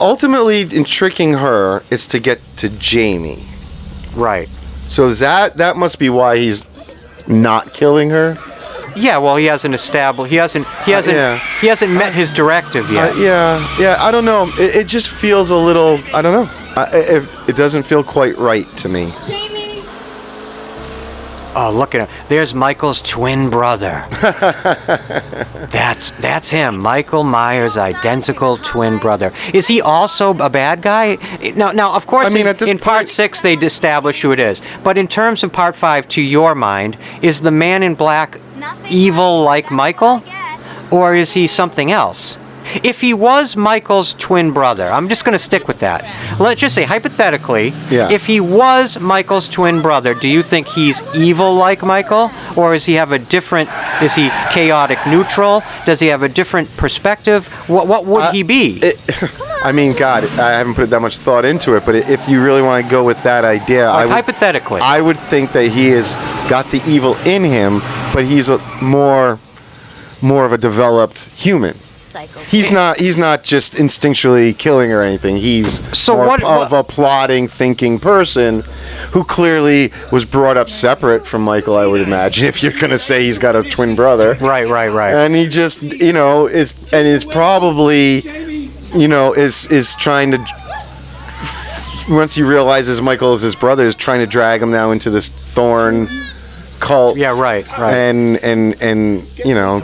Ultimately, in tricking her, is to get to Jamie. Right. So that must be why he's not killing her. Yeah, well, he hasn't established. He hasn't. Yeah. He hasn't met his directive yet. Yeah. I don't know. It just feels a little. I don't know. It doesn't feel quite right to me. Jamie. Oh, look at him. There's Michael's twin brother. That's him. Michael Myers' identical twin brother. Is he also a bad guy? Now, of course, I mean, at this in Part point- 6, they establish who it is. But in terms of Part 5, to your mind, is the Man in Black evil like Michael? Or is he something else? If he was Michael's twin brother, I'm just going to stick with that. Let's just say, hypothetically, if he was Michael's twin brother, do you think he's evil like Michael? Or is he chaotic neutral? Does he have a different perspective? What would he be? I mean, God, I haven't put that much thought into it, but if you really want to go with that idea, hypothetically, I would think that he has got the evil in him, but he's more of a developed human. He's not just instinctually killing or anything. He's more of a plotting, thinking person who clearly was brought up separate from Michael, I would imagine, if you're going to say he's got a twin brother. Right. And he just, is probably, is trying to, once he realizes Michael is his brother, is trying to drag him now into this thorn cult. Yeah, right. And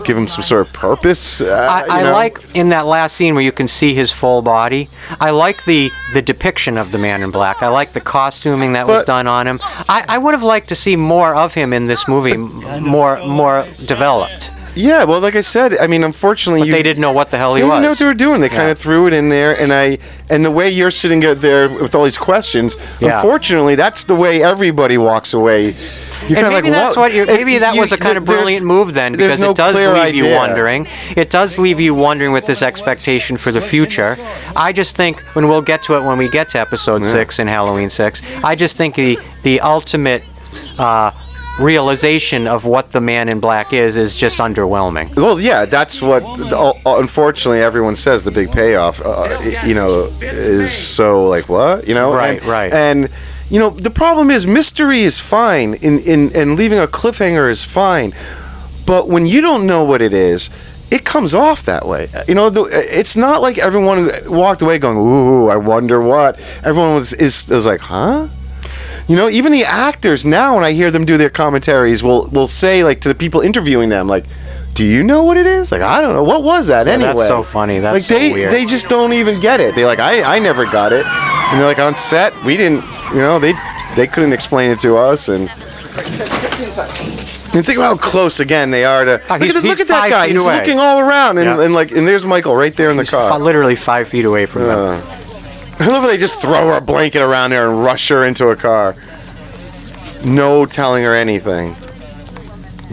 give him some sort of purpose. I like in that last scene where you can see his full body. I like the depiction of the Man in Black. I like the costuming that was done on him. I would have liked to see more of him in this movie, more developed. Yeah, well, like I said, I mean, unfortunately, they didn't know what the hell he was. They didn't know what they were doing. They kind of threw it in there, and the way you're sitting there with all these questions, unfortunately, that's the way everybody walks away. And maybe that was a kind of brilliant move then, because it does leave you wondering. It does leave you wondering with this expectation for the future. I just think when we get to episode 6 in Halloween 6, I just think the ultimate realization of what the Man in Black is just underwhelming. Well, yeah, that's what unfortunately everyone says the big payoff is so like what, right. And the problem is mystery is fine and leaving a cliffhanger is fine, but when you don't know what it is, it comes off that way. It's not like everyone walked away going, ooh, I wonder what. Everyone is like, huh? Even the actors now, when I hear them do their commentaries, will say, like, to the people interviewing them, like, do you know what it is? Like, I don't know. What was that anyway? That's so funny. That's so weird. They just don't even get it. They're like, I never got it. And they're like, on set, we didn't, they couldn't explain it to us. And think about how close, again, they are to... Look at that guy. He's looking all around. And there's Michael right there in the car. Literally 5 feet away from them. I love how they just throw her blanket around there and rush her into a car. No telling her anything.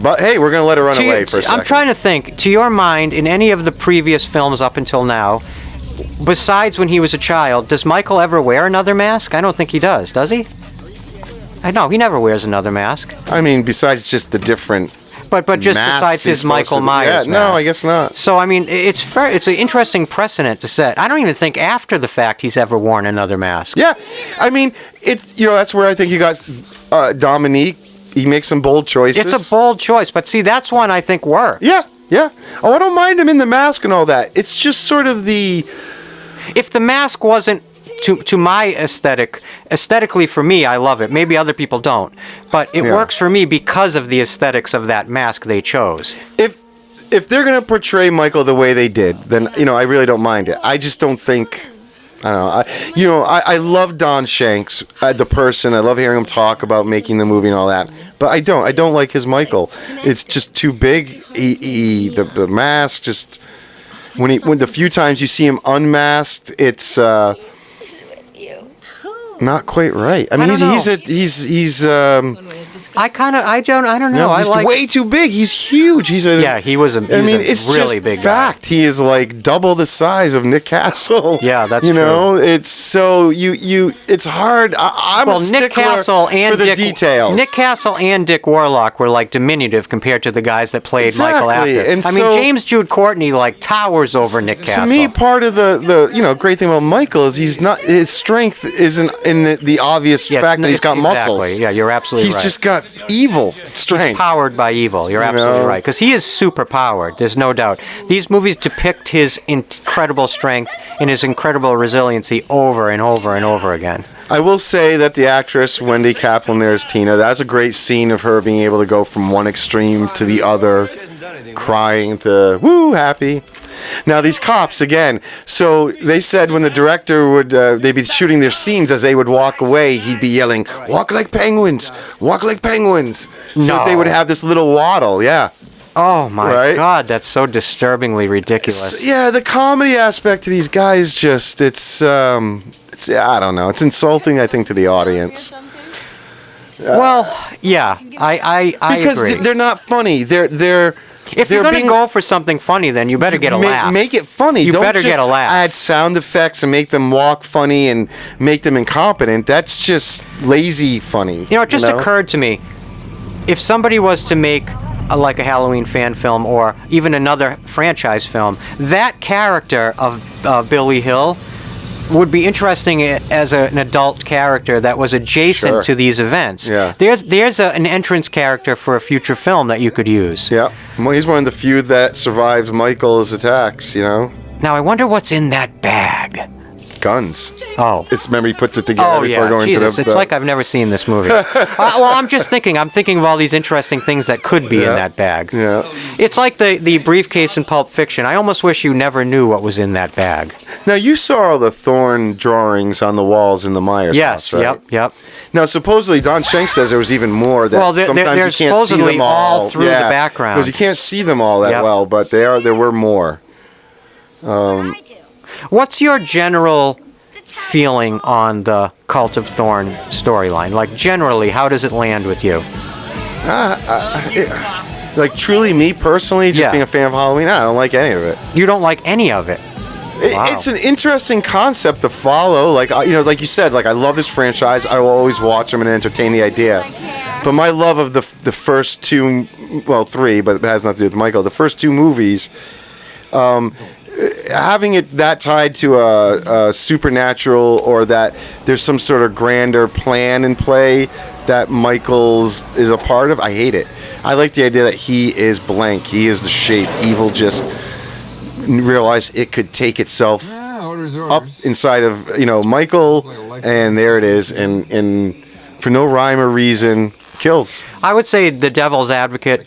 But hey, we're going to let her run away for a second. I'm trying to think, to your mind, in any of the previous films up until now, besides when he was a child, does Michael ever wear another mask? I don't think he does he? I know, he never wears another mask. I mean, besides just the different... But just besides his Michael Myers mask. No, I guess not. So, I mean, it's an interesting precedent to set. I don't even think after the fact he's ever worn another mask. Yeah. I mean, that's where I think you got Dominique. He makes some bold choices. It's a bold choice, but see, that's one I think works. Yeah. Oh, I don't mind him in the mask and all that. It's just sort of the... If the mask wasn't to my aesthetically for me, I love it. Maybe other people don't, but it works for me because of the aesthetics of that mask they chose. If they're gonna portray Michael the way they did, then I really don't mind it. I just don't think. I don't know. I love Don Shanks, the person. I love hearing him talk about making the movie and all that. But I don't like his Michael. It's just too big. The mask just when the few times you see him unmasked, it's. Not quite right. I mean, he's I don't know. He's way too big. He's huge. He was it's really just big fact. Guy. He is like double the size of Nick Castle. Yeah, that's true. It's so it's hard. I'm a stickler Nick Castle and for the details. Nick Castle and Dick Warlock were like diminutive compared to the guys that played Michael after. And I mean, James Jude Courtney like towers over Nick Castle. To me, part of the great thing about Michael is his strength isn't in the obvious fact that he's got muscles. Yeah, you're absolutely right. He's just got evil strength. He's powered by evil. You're absolutely right. Because he is super powered. There's no doubt. These movies depict his incredible strength and his incredible resiliency over and over and over again. I will say that the actress Wendy Kaplan there as Tina, that's a great scene of her being able to go from one extreme to the other, crying to woo happy. Now these cops again. So they said when the director would they'd be shooting their scenes, as they would walk away, he'd be yelling, "Walk like penguins, walk like penguins." So No. they would have this little waddle. Yeah. Oh my Right? God, that's so disturbingly ridiculous. Yeah, the comedy aspect to these guys just it's I don't know. It's insulting, I think, to the audience. Well, yeah, I Because agree. they're not funny. They're If you're going to go for something funny, then you better get a laugh. Make it funny. You Don't better just get a laugh. add sound effects and make them walk funny and make them incompetent. That's just lazy funny. You know, it just occurred to me, if somebody was to make like a Halloween fan film or even another franchise film, that character of Billy Hill would be interesting as an adult character that was adjacent Sure. to these events. Yeah. There's an entrance character for a future film that you could use. Yeah. Well, he's one of the few that survived Michael's attacks, you know? Now, I wonder what's in that bag. Guns. Oh. Remember he puts it together before going Jesus, to the... it's like I've never seen this movie. Well, I'm thinking of all these interesting things that could be in that bag. Yeah. It's like the briefcase in Pulp Fiction. I almost wish you never knew what was in that bag. Now, you saw all the Thorne drawings on the walls in the Myers Yes, house, right? yep. Now, supposedly, Don Shanks says there was even more. That Well, they're sometimes you can't see supposedly them all through the background. because you can't see them all that Yep. well. But there were more. What's your general feeling on the Cult of Thorne storyline? Like, generally, how does it land with you? Like truly, me personally, just Yeah. being a fan of Halloween, I don't like any of it. You don't like any of it. Wow. It's an interesting concept to follow. Like like you said, like I love this franchise. I will always watch them and entertain the idea. But my love of the first two, well, three, but it has nothing to do with Michael. The first two movies, having it that tied to a supernatural or that there's some sort of grander plan in play that Michael's is a part of, I hate it. I like the idea that he is blank. He is the shape. Evil just realized it could take itself up inside of Michael, and there it is, and for no rhyme or reason kills. I would say the devil's advocate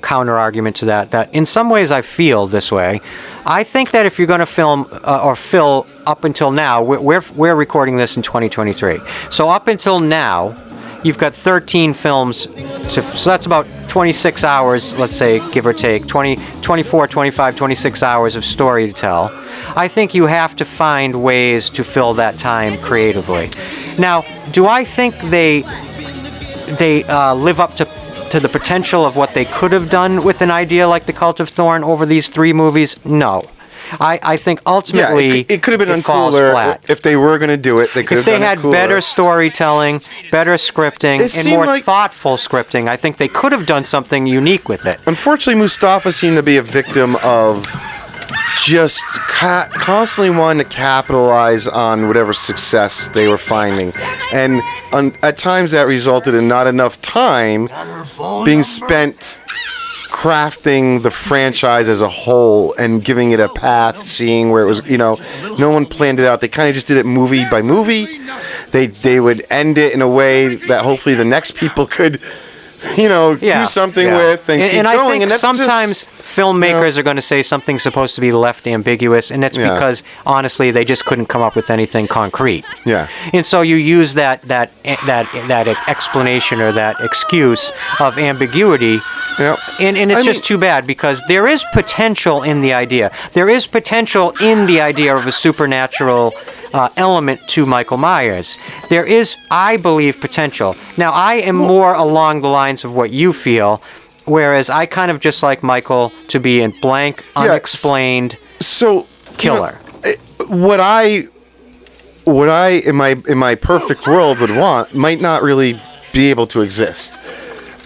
counter argument to that in some ways I feel this way. I think that if you're going to film or fill up until now, we're recording this in 2023. So up until now, you've got 13 films, so that's about 26 hours, let's say, give or take, 24, 25, 26 hours of story to tell. I think you have to find ways to fill that time creatively. Now, do I think they live up to the potential of what they could have done with an idea like the Cult of Thorne over these three movies? No. I think ultimately it could have been falls uncooler flat. if they were going to do it. They could If have they done had it cooler. better storytelling, better scripting, It and seemed more like- thoughtful scripting, I think they could have done something unique with it. Unfortunately, Mustafa seemed to be a victim of just constantly wanting to capitalize on whatever success they were finding. And at times that resulted in not enough time being spent crafting the franchise as a whole and giving it a path, seeing where it was, no one planned it out. They kind of just did it movie by movie. They would end it in a way that hopefully the next people could do something with and keep I going. think And that's sometimes just, filmmakers are going to say something's supposed to be left ambiguous, and that's because honestly they just couldn't come up with anything concrete. Yeah. And so you use that explanation or that excuse of ambiguity. Yeah. And it's just too bad because there is potential in the idea. There is potential in the idea of a supernatural element to Michael Myers. There is, I believe, potential. Now, I am more along the lines of what you feel, whereas I kind of just like Michael to be in blank, unexplained killer. What I in my perfect world would want might not really be able to exist.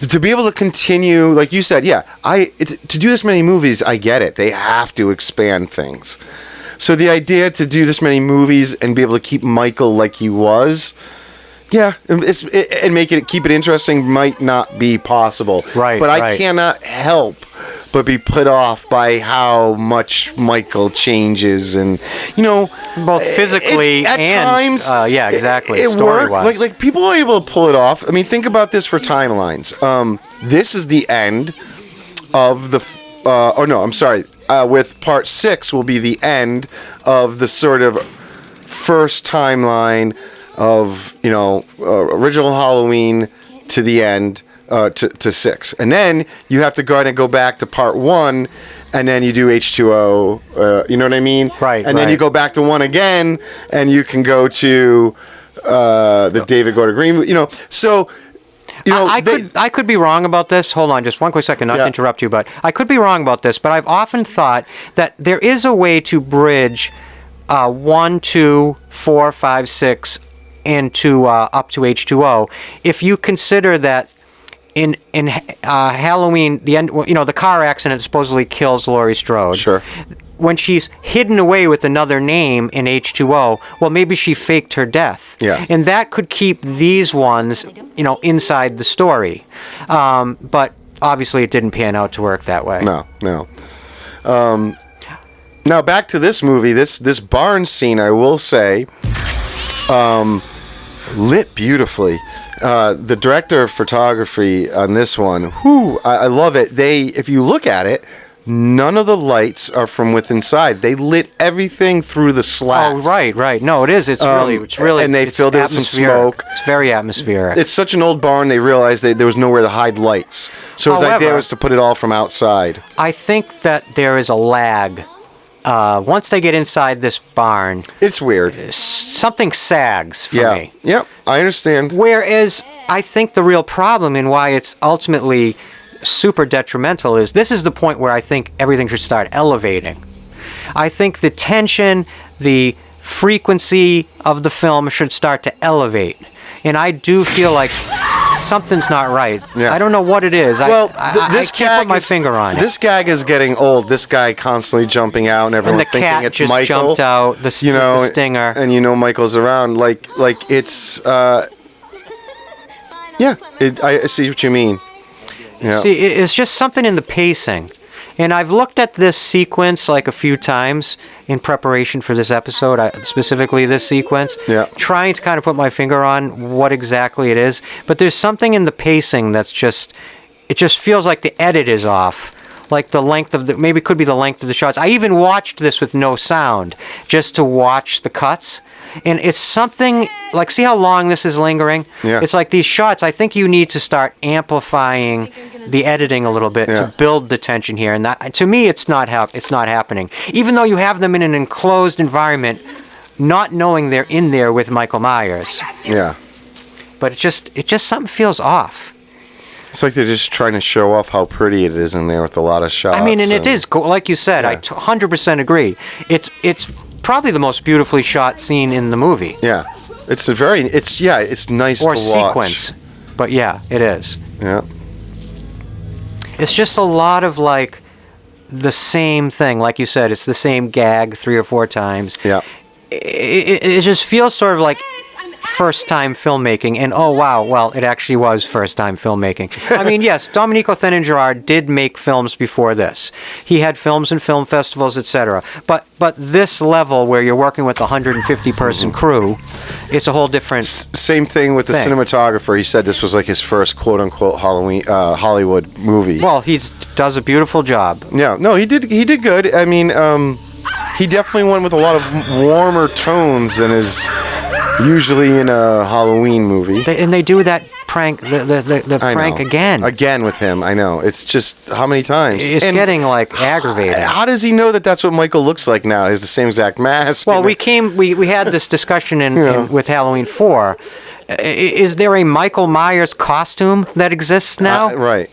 To be able to continue, like you said, to do this many movies, I get it. They have to expand things. So the idea to do this many movies and be able to keep Michael like he was, Yeah, and keep it interesting might not be possible. Right, but I right. cannot help but be put off by how much Michael changes, and both physically at and times, yeah, exactly. It Story-wise, worked. Like people are able to pull it off. I mean, think about this for timelines. This is the end of the. I'm sorry. With part 6 will be the end of the sort of first timeline of original Halloween to the end. To 6, and then you have to go back to part 1, and then you do H2O. You know what I mean? Right. And then you go back to 1 again, and you can go to the David Gordon Green. So. I could be wrong about this. Hold on, just one quick second, not to interrupt you, but I could be wrong about this. But I've often thought that there is a way to bridge 1, 2, 4, 5, 6 into up to H2O if you consider that. In Halloween, the end, the car accident supposedly kills Laurie Strode. Sure. When she's hidden away with another name in H2O, well, maybe she faked her death. Yeah. And that could keep these ones, inside the story. But obviously, it didn't pan out to work that way. No. Now back to this movie. This barn scene, I will say, lit beautifully. The director of photography on this one, I love it. If you look at it, none of the lights are from within inside. They lit everything through the slats. Oh, right. No, it is. It's really. And they filled it with some smoke. It's very atmospheric. It's such an old barn. They realized there was nowhere to hide lights. So his idea was to put it all from outside. I think that there is a lag. Once they get inside this barn, it's weird. Something sags for me. Yep, I understand. Whereas I think the real problem and why it's ultimately super detrimental is this is the point where I think everything should start elevating. I think the tension, the frequency of the film should start to elevate. And I do feel like something's not right. Yeah. I don't know what it is. Well, I can't put my finger on it. This gag is getting old. This guy constantly jumping out, and everyone thinking cat it's just Michael. Jumped out. The stinger, and Michael's around. Like it's. I see what you mean. Yeah. See, it's just something in the pacing. And I've looked at this sequence like a few times in preparation for this episode, specifically this sequence, trying to kind of put my finger on what exactly it is. But there's something in the pacing that's it just feels like the edit is off. Like the length of maybe it could be the length of the shots. I even watched this with no sound just to watch the cuts. And it's something like, see how long this is lingering? Yeah. It's like these shots, I think you need to start amplifying the editing a little bit to build the tension here. And that, to me, it's not happening. Even though you have them in an enclosed environment, not knowing they're in there with Michael Myers. Yeah. But it just something feels off. It's like they're just trying to show off how pretty it is in there with a lot of shots. I mean, and it is, like you said, I 100% agree. It's probably the most beautifully shot scene in the movie. Yeah. It's nice to watch. Or sequence. But yeah, it is. Yeah. It's just a lot of like the same thing. Like you said, it's the same gag 3 or 4 times. Yeah. It just feels sort of like first-time filmmaking, and oh wow, well, it actually was first-time filmmaking. I mean, yes, Dominique Othenin-Girard did make films before this. He had films and film festivals, etc. But this level where you're working with a 150-person crew, it's a whole different. Same thing with the cinematographer. He said this was like his first quote-unquote Hollywood movie. Well, he does a beautiful job. Yeah, no, he did good. I mean, he definitely went with a lot of warmer tones than is usually in a Halloween movie. They do that prank, the prank again with him. I know. It's just how many times? It's getting like aggravating. How does he know that that's what Michael looks like now? He has the same exact mask. Well, we had this discussion with Halloween 4. Is there a Michael Myers costume that exists now? Right.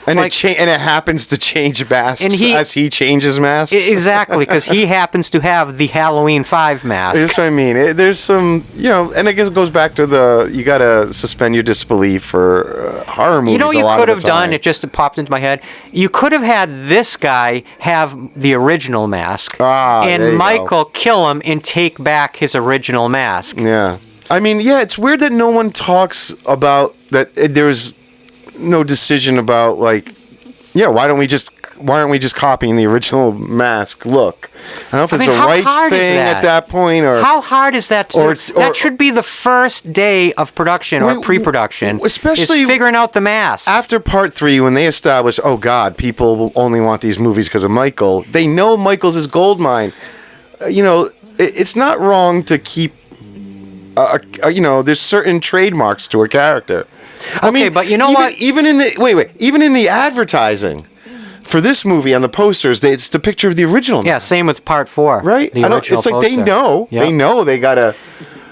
And it happens to change masks as he changes masks. Exactly, because he happens to have the Halloween 5 mask. That's what I mean. There's some, and I guess it goes back to you got to suspend your disbelief for horror movies. You could have done, it just popped into my head, you could have had this guy have the original mask, and Michael kill him and take back his original mask. Yeah. I mean, yeah, it's weird that no one talks about that. There's no decision about like, yeah, why aren't we just copying the original Mask look? I don't know if it's a rights thing at that point, or how hard is that to do? That should be the first day of production or pre-production, especially is figuring out the mask. After part 3, when they establish, oh God, people only want these movies because of Michael. They know Michael's his gold mine. It's not wrong to keep. There's certain trademarks to a character. I mean, but you know what? Even in the advertising for this movie on the posters, it's the picture of the original. Yeah, same with part 4. Right? The original it's like poster. they know. Yep. They know they gotta.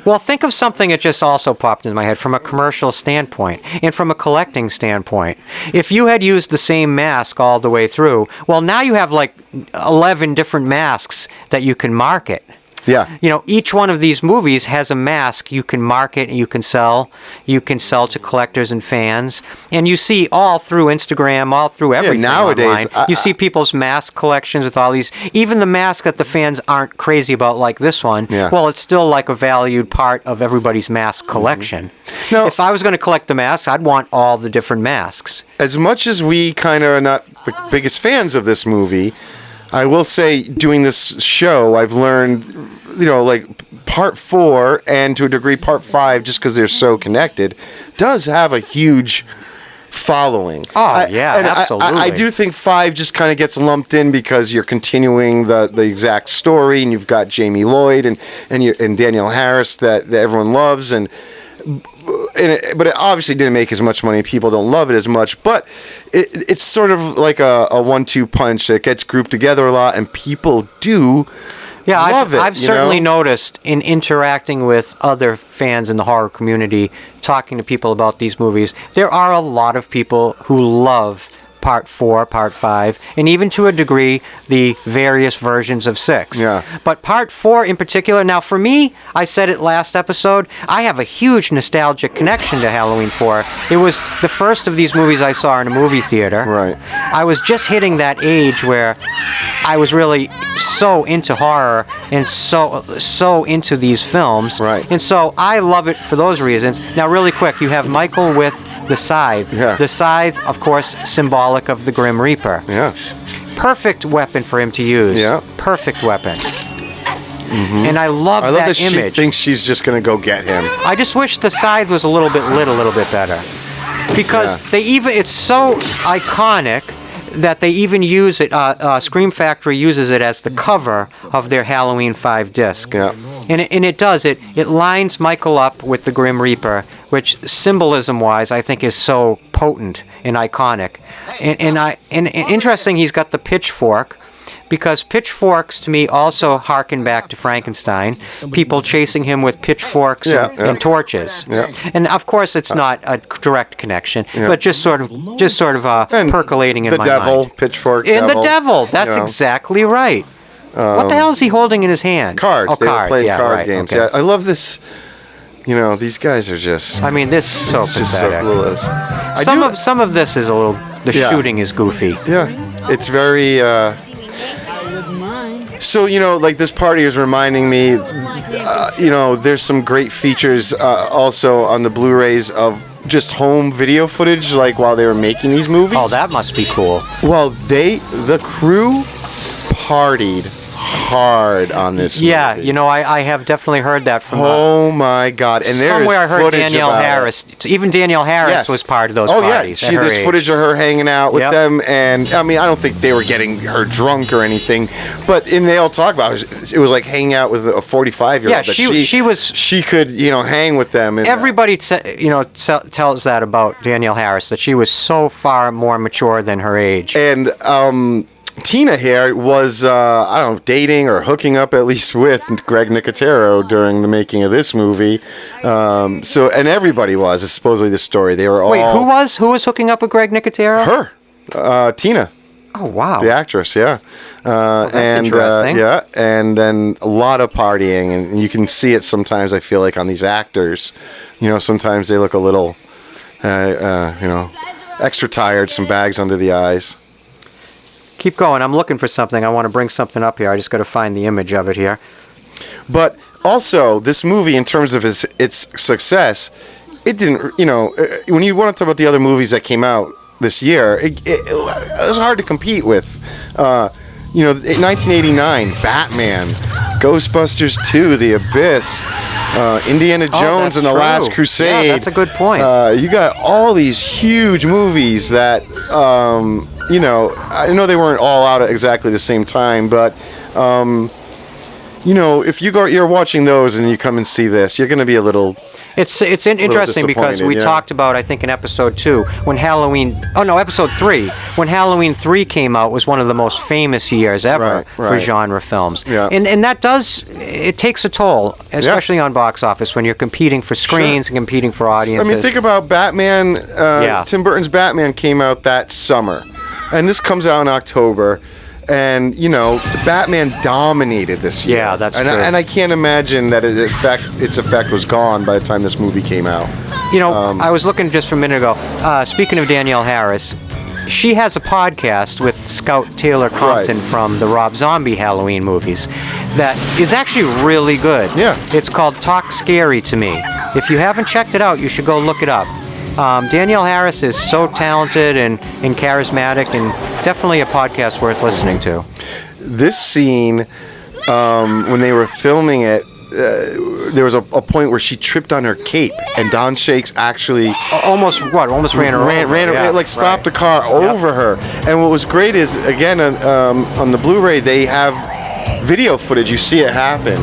Well, think of something that just also popped into my head from a commercial standpoint and from a collecting standpoint. If you had used the same mask all the way through, well, now you have like 11 different masks that you can market. Yeah. Each one of these movies has a mask you can market and you can sell. You can sell to collectors and fans. And you see all through Instagram, all through everything nowadays, online. You see people's mask collections with all these, even the masks that the fans aren't crazy about like this one. Yeah. Well, it's still like a valued part of everybody's mask collection. Now, if I was going to collect the masks, I'd want all the different masks. As much as we kind of are not the biggest fans of this movie, I will say, doing this show, I've learned, like part 4 and to a degree part 5, just because they're so connected, does have a huge following. Oh, absolutely. I do think 5 just kind of gets lumped in because you're continuing the exact story, and you've got Jamie Lloyd and Danielle Harris that everyone loves, but it obviously didn't make as much money. People don't love it as much, but it's sort of like a 1-2 punch that gets grouped together a lot, and people do love it. I've certainly noticed in interacting with other fans in the horror community, talking to people about these movies, there are a lot of people who love Part 4, Part 5, and even to a degree, the various versions of 6. Yeah. But Part 4 in particular, now for me, I said it last episode, I have a huge nostalgic connection to Halloween 4. It was the first of these movies I saw in a movie theater. Right. I was just hitting that age where I was really so into horror and so into these films. Right. And so I love it for those reasons. Now, really quick, you have Michael with the scythe. Yeah. The scythe, of course, symbolic of the Grim Reaper. Yeah. Perfect weapon for him to use. Yeah. Perfect weapon. Mm-hmm. And I love that image. She thinks she's just going to go get him. I just wish the scythe was a little bit better. Because it's so iconic that they even use it, Scream Factory uses it as the cover of their Halloween 5 disc. Yeah. And it lines Michael up with the Grim Reaper, which symbolism-wise I think is so potent and iconic. And interesting, he's got the pitchfork, because pitchforks to me also harken back to Frankenstein, people chasing him with pitchforks and torches. Yeah. And of course it's not a direct connection, but just sort of percolating in my mind. The devil, pitchfork, and the devil, that's exactly right. What the hell is he holding in his hand? Cards. They were playing card games. Okay. Yeah, I love this. These guys are just. I mean, this is so pathetic. Just so clueless. Some of this is a little. The shooting is goofy. Yeah, it's very. So, like this party is reminding me, there's some great features also on the Blu-rays of just home video footage, like while they were making these movies. Oh, that must be cool. Well, the crew partied hard on this movie. Yeah, I have definitely heard that from oh my God. And somewhere I heard Danielle Harris. Even Danielle Harris was part of those parties. Oh, yeah. There's footage of her hanging out with them. And, I mean, I don't think they were getting her drunk or anything. But they all talk about it. It was like hanging out with a 45-year-old. Yeah, she could, hang with them. And, everybody, tells that about Danielle Harris, that she was so far more mature than her age. And, Tina here was, dating or hooking up at least with Greg Nicotero during the making of this movie. And everybody was. It's supposedly the story. They were all. Wait, who was hooking up with Greg Nicotero? Her, Tina. Oh wow, the actress. Yeah. That's interesting. Yeah, and then a lot of partying, and you can see it sometimes. I feel like on these actors, sometimes they look a little, extra tired, some bags under the eyes. Keep going. I'm looking for something. I want to bring something up here. I just got to find the image of it here. But also, this movie, in terms of its success, it didn't, when you want to talk about the other movies that came out this year, it was hard to compete with. In 1989, Batman, Ghostbusters 2, The Abyss, Indiana Jones and the Last Crusade. Yeah, that's a good point. You got all these huge movies that, I know they weren't all out at exactly the same time, but, if you're watching those and you come and see this, you're going to be a little... It's interesting because we talked about, I think in episode 2, episode 3, when Halloween 3 came out, was one of the most famous years ever for genre films. Yeah. And that it takes a toll, especially on box office, when you're competing for screens and competing for audiences. I mean, think about Batman. Tim Burton's Batman came out that summer, and this comes out in October. And, Batman dominated this year. Yeah, that's true. And I can't imagine that its effect was gone by the time this movie came out. I was looking just a minute ago. Speaking of Danielle Harris, she has a podcast with Scout Taylor Compton from the Rob Zombie Halloween movies that is actually really good. Yeah. It's called Talk Scary to Me. If you haven't checked it out, you should go look it up. Danielle Harris is so talented and charismatic, and definitely a podcast worth listening to. This scene, when they were filming it, there was a point where she tripped on her cape, and Don Shakes actually almost ran her over. Stopped the car over her. And what was great is, again, on the Blu-ray, they have video footage. You see it happen.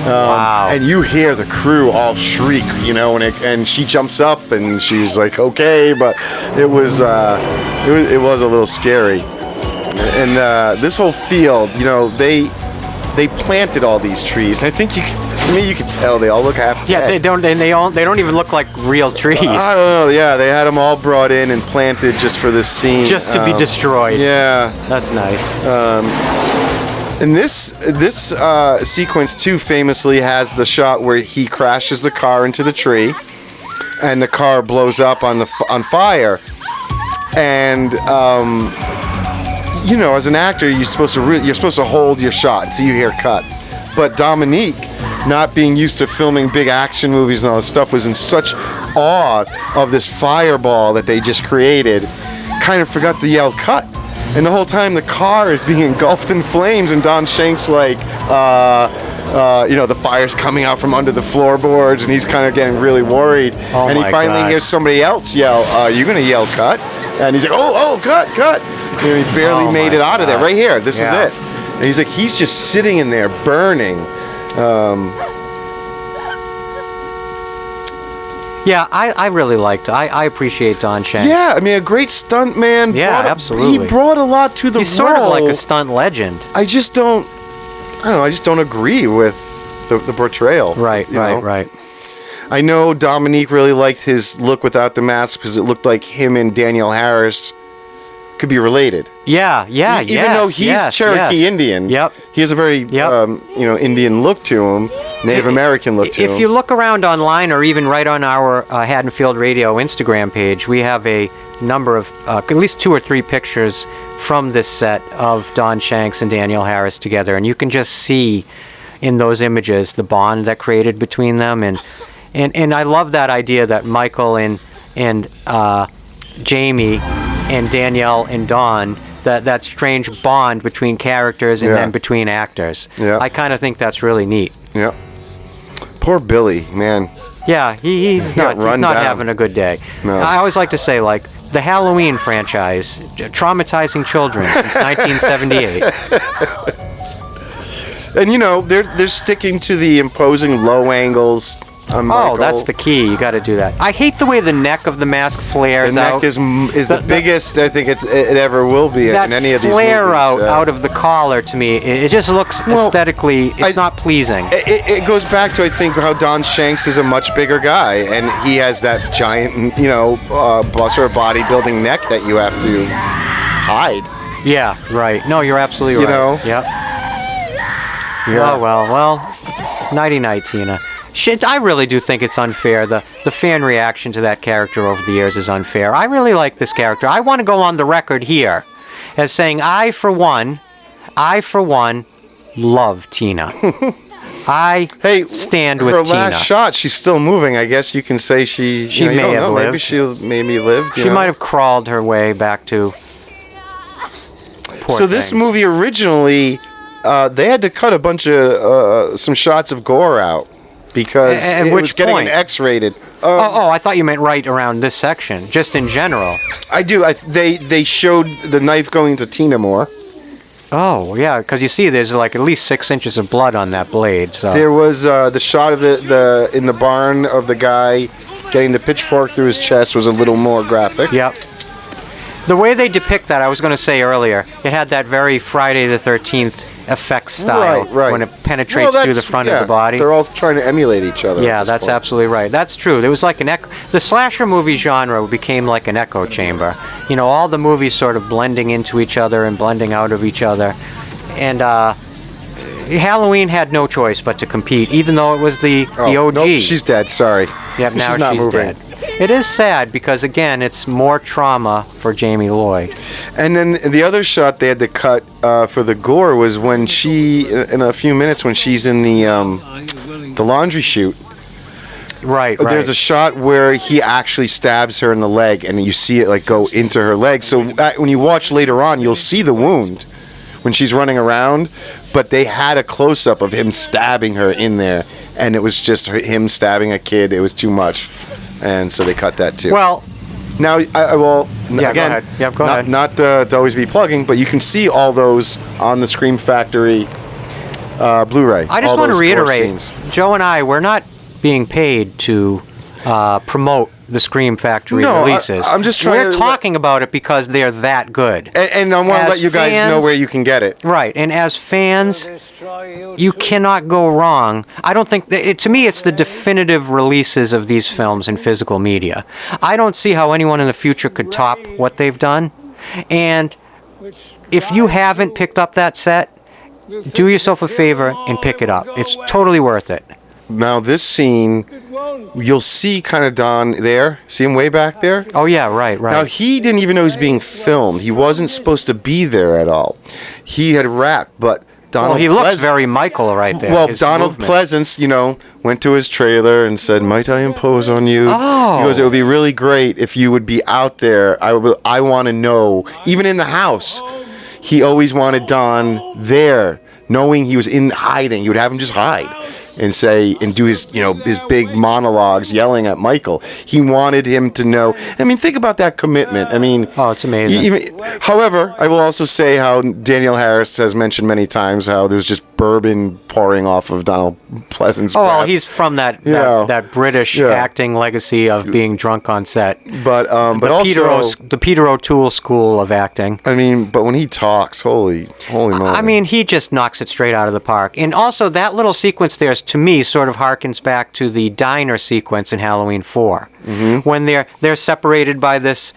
Wow. And you hear the crew all shriek, and she jumps up and she's like, okay, but it was a little scary. And this whole field, they planted all these trees. And I think you can tell they all look half dead. They don't even look like real trees. I don't know. Yeah, they had them all brought in and planted just for this scene, just to be destroyed. Yeah, that's nice. And this sequence too famously has the shot where he crashes the car into the tree, and the car blows up on fire. And as an actor, you're supposed to hold your shot until you hear cut. But Dominique, not being used to filming big action movies and all this stuff, was in such awe of this fireball that they just created, kind of forgot to yell cut. And the whole time the car is being engulfed in flames, and Don Shank's like, the fire's coming out from under the floorboards, and he's kind of getting really worried. And he finally hears somebody else yell, "Are you going to yell cut?" And he's like, "Oh, cut!" He barely made it out of there. Right here, this is it. And he's like, he's just sitting in there burning. Yeah, I really liked it. I appreciate Don Shanks. Yeah, I mean, a great stunt man. Yeah, absolutely. He brought a lot to the role. He's sort of like a stunt legend. I just don't agree with the portrayal. Right. I know Dominique really liked his look without the mask because it looked like him and Danielle Harris could be related. Yeah, Even though he's Cherokee Indian. Yep. He has a very, Indian look to him. Native American look to him. If you look around online, or even right on our Haddonfield Radio Instagram page, we have a number of, at least 2 or 3 pictures from this set of Don Shanks and Danielle Harris together, and you can just see in those images the bond that created between them, and I love that idea that Michael and Jamie and Danielle and Don, that strange bond between characters and then between actors. Yeah. I kind of think that's really neat. Yeah. Poor Billy, man. Yeah, he's not having a good day. No. I always like to say, like, the Halloween franchise, traumatizing children since 1978. And they're sticking to the imposing low angles on Michael. Oh, that's the key. You got to do that. I hate the way the neck of the mask flares out. The neck is the biggest I think it ever will be in any of these movies. That flare out of the collar, to me, it just looks aesthetically, it's not pleasing. It goes back to, I think, how Don Shanks is a much bigger guy, and he has that giant, bust or bodybuilding neck that you have to hide. Yeah, right. No, you're absolutely right. Yep. Yeah. Oh, well, nighty-night, Tina. Shit, I really do think it's unfair. The fan reaction to that character over the years is unfair. I really like this character. I want to go on the record here as saying I, for one, love Tina. I Hey, stand with her Tina. last shot, she's still moving. I guess you can say she She may have lived. Maybe she maybe lived. She might have crawled her way back to. Poor So this things. movie originally, they had to cut a bunch of some shots of gore out because At it which was getting point? an X-rated. Oh, I thought you meant right around this section, just in general. I do. They showed the knife going to Tina more. Oh, yeah, because you see there's like at least 6 inches of blood on that blade. So There was the shot of the in the barn of the guy getting the pitchfork through his chest was a little more graphic. Yep. The way they depict that, I was going to say earlier, it had that very Friday the 13th effect style Right. when it penetrates through the front of the body. They're all trying to emulate each other. Yeah, at this that's point. absolutely right. That's true. There was like an echo. The slasher movie genre became like an echo chamber. You know, all the movies sort of blending into each other and blending out of each other. And Halloween had no choice but to compete, even though it was the OG. Nope, she's dead. Sorry. Yep, now she's not moving. dead. It is sad because, again, it's more trauma for Jamie Lloyd. And then the other shot they had to cut for the gore was when she, in a few minutes, when she's in the laundry chute. Right. There's a shot where he actually stabs her in the leg, and you see it like go into her leg. So when you watch later on, you'll see the wound when she's running around. But they had a close-up of him stabbing her in there, and it was just him stabbing a kid. It was too much, and so they cut that too. Well, now I will Yeah, again. go ahead. Yeah, go ahead. Not to always be plugging, but you can see all those on the Scream Factory Blu-ray. I just all want to those gore reiterate, scenes. Joe and I, we're not being paid to promote the Scream Factory No, releases. I'm just trying We're to- talking about it because they're that good. And I want to As let you guys know fans- where you can get it. Right, and as fans, you cannot go wrong. I don't think to me it's the definitive releases of these films in physical media. I don't see how anyone in the future could top what they've done. And if you haven't picked up that set, do yourself a favor and pick it up. It's totally worth it. Now this scene, you'll see kind of Don there. See him way back there? Oh yeah, right. Now he didn't even know he was being filmed. He wasn't supposed to be there at all. He had rapped, but Donald Well, he looks Pleasance- very Michael right there. Well, his Donald movement. Pleasance, went to his trailer and said, "Might I impose on you?" Oh. He goes, "It would be really great if you would be out there. I want to know, even in the house." He always wanted Don there, knowing he was in hiding. He would have him just hide and say and do his his big monologues yelling at Michael. He wanted him to know. I mean, think about that commitment. I mean, Oh, it's amazing. However, I will also say how Danielle Harris has mentioned many times how there's just bourbon pouring off of Donald Pleasance's Oh, well, breath. he's from that Yeah. that British Yeah. acting legacy of being drunk on set. but also The Peter O'Toole school of acting. I mean, but when he talks, holy moly. I mean, he just knocks it straight out of the park. And also, that little sequence there, to me, sort of harkens back to the diner sequence in Halloween 4, when they're separated by this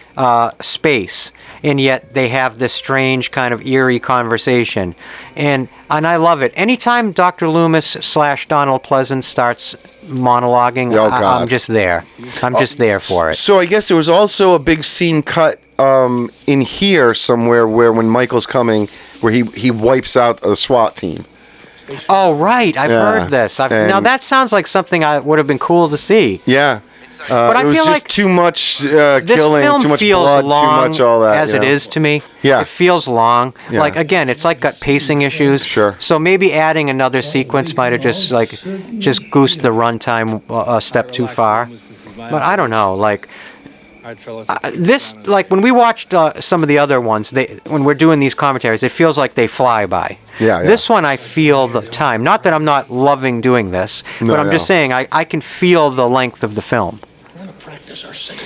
space, and yet they have this strange kind of eerie conversation. And I love it. Anytime Dr. Loomis / Donald Pleasance starts monologuing, Oh, God. I'm just there. I'm just there for it. So I guess there was also a big scene cut in here somewhere where when Michael's coming, where he wipes out a SWAT team. Oh, right. I've Yeah, heard this. Now, and- that sounds like something I would have been cool to see. Yeah. But I it was feel just like too much This killing, film too much feels blood, long too much all that. as it is to me. Yeah. It feels long. Yeah. Like, again, it's like got pacing issues. Sure. So maybe adding another sequence might have just goosed the runtime a step too far. But I don't know. Like, when we watched some of the other ones, when we're doing these commentaries, it feels like they fly by. Yeah. This one, I feel the time. Not that I'm not loving doing this, but I'm just saying I can feel the length of the film.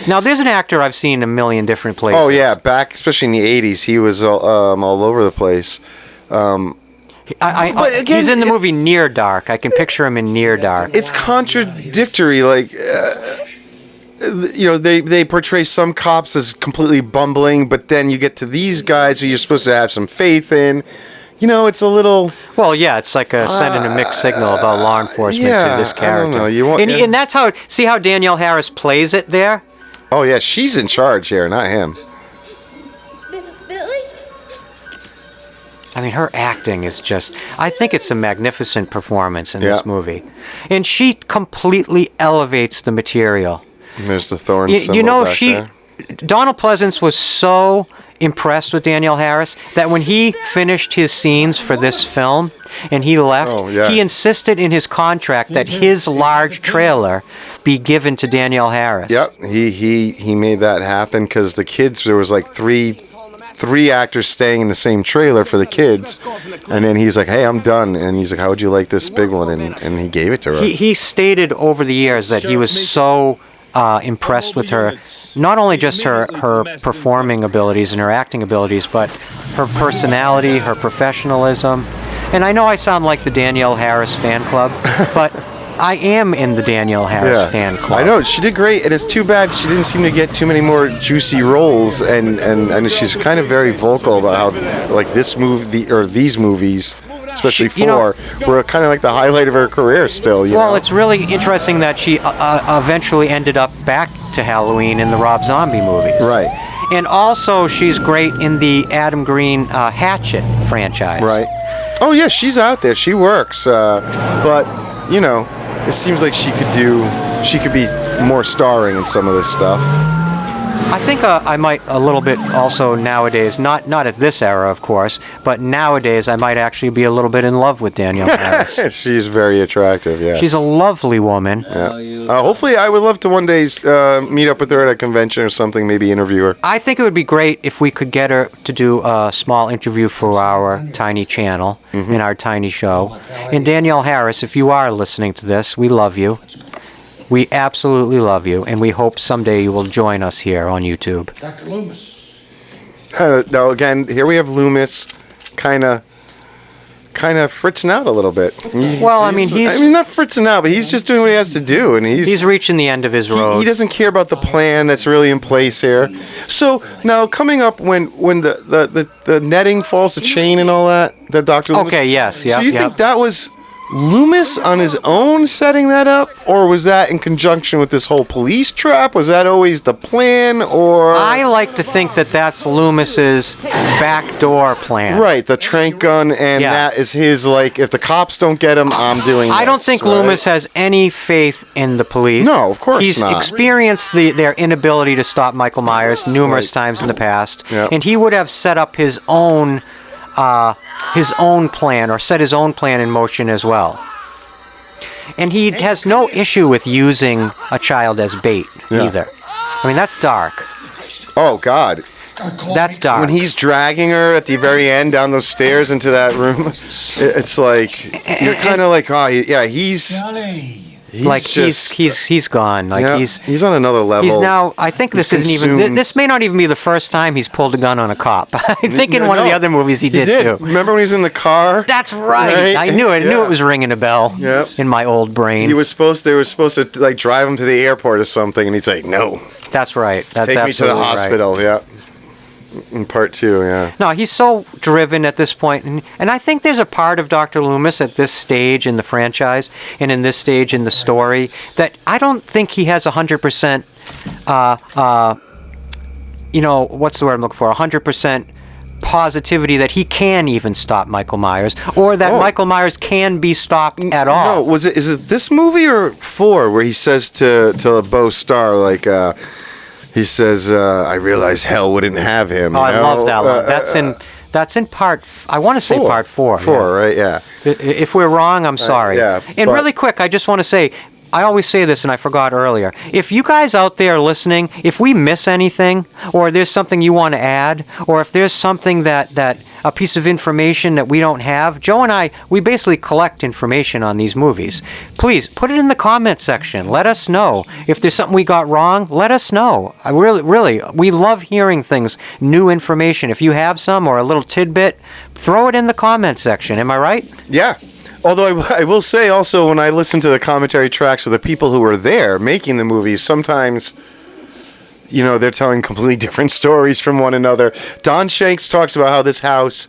Now, there's an actor I've seen in a million different places. Oh yeah, back especially in the '80s, he was all over the place. But again, he's in the movie Near Dark. I can picture him in Near Dark. It's contradictory. Like, they portray some cops as completely bumbling, but then you get to these guys who you're supposed to have some faith in. It's a little. Well, yeah, it's like sending a mixed signal about law enforcement to this character. I don't know. And that's how. See how Danielle Harris plays it there. Oh yeah, she's in charge here, not him. Billy? I mean, her acting is just, I think it's a magnificent performance in Yeah. this movie. And she completely elevates the material. And there's the thorn You symbol know, back there. Donald Pleasance was so impressed with Danielle Harris that when he finished his scenes for this film and he left, Oh, yeah. he insisted in his contract that his large trailer be given to Danielle Harris. Yep, he made that happen because the kids, there was like three actors staying in the same trailer for the kids, and then he's like, "Hey, I'm done," and he's like, "How would you like this big one?" And he gave it to her. He stated over the years that he was so impressed with her, not only just her performing abilities and her acting abilities, but her personality, her professionalism. And I know I sound like the Danielle Harris fan club, but I am in the Danielle Harris fan club. I know, she did great, and it's too bad she didn't seem to get too many more juicy roles, and she's kind of very vocal about how, like, this movie, or these movies, especially four, were kind of like the highlight of her career still, you know? It's really interesting that she eventually ended up back to Halloween in the Rob Zombie movies. Right. And also, she's great in the Adam Green Hatchet franchise. Right. Oh, yeah, she's out there. She works. But, you know, it seems like she could be more starring in some of this stuff. I think I might a little bit also nowadays, not at this era, of course, but nowadays I might actually be a little bit in love with Danielle Harris. She's very attractive, yeah. She's a lovely woman. Yeah. Hopefully, I would love to one day meet up with her at a convention or something, maybe interview her. I think it would be great if we could get her to do a small interview for our tiny channel, in our tiny show. And Danielle Harris, if you are listening to this, we love you. We absolutely love you, and we hope someday you will join us here on YouTube. Dr. Loomis. Now, again, here we have Loomis kind of fritzing out a little bit. Well, I mean, he's not fritzing out, but he's just doing what he has to do, and he's reaching the end of his road. He doesn't care about the plan that's really in place here. So now, coming up when the netting falls, the chain and all that Dr. Loomis. Okay, yes, yeah. So you think that was Loomis on his own setting that up, or was that in conjunction with this whole police trap? Was that always the plan, or? I like to think that that's Loomis's backdoor plan. Right, the trank gun, and that is his, like, if the cops don't get him, I'm doing this. I don't think Loomis has any faith in the police. No, of course He's not. experienced their inability to stop Michael Myers numerous times in the past, and he would have set up his own plan, or set his own plan in motion as well. And he has no issue with using a child as bait either. I mean, that's dark. Oh, God. That's dark. When he's dragging her at the very end down those stairs into that room, it's like, you're kind of like, oh, yeah, he's like just, he's gone. Like he's on another level. He's now. I think this isn't even. This may not even be the first time he's pulled a gun on a cop. I think in one of the other movies he did too. Remember when he was in the car? That's right. I knew it. I knew it was ringing a bell in my old brain. They were supposed to like drive him to the airport or something, and he's like, "No." That's right. That's Take me to the hospital. Right. Yeah. In part two, yeah. No, he's so driven at this point, and I think there's a part of Dr. Loomis at this stage in the franchise and in this stage in the story that I don't think he has 100%. What's the word I'm looking for? 100% positivity that he can even stop Michael Myers, or that Michael Myers can be stopped at all. No, is it this movie or 4 where he says to Bo Starr, like, he says, I realize hell wouldn't have him. I love that one. That's in part, I want to say part 4. 4, right, yeah. If we're wrong, I'm sorry. Really quick, I just want to say, I always say this and I forgot earlier. If you guys out there listening, if we miss anything, or there's something you want to add, or if there's something that a piece of information that we don't have, Joe and I, we basically collect information on these movies. Please, put it in the comment section. Let us know. If there's something we got wrong, let us know. I really, we love hearing things, new information. If you have some or a little tidbit, throw it in the comment section. Am I right? Yeah. Although I will say also, when I listen to the commentary tracks with the people who were there making the movies, sometimes, they're telling completely different stories from one another. Don Shanks talks about how this house,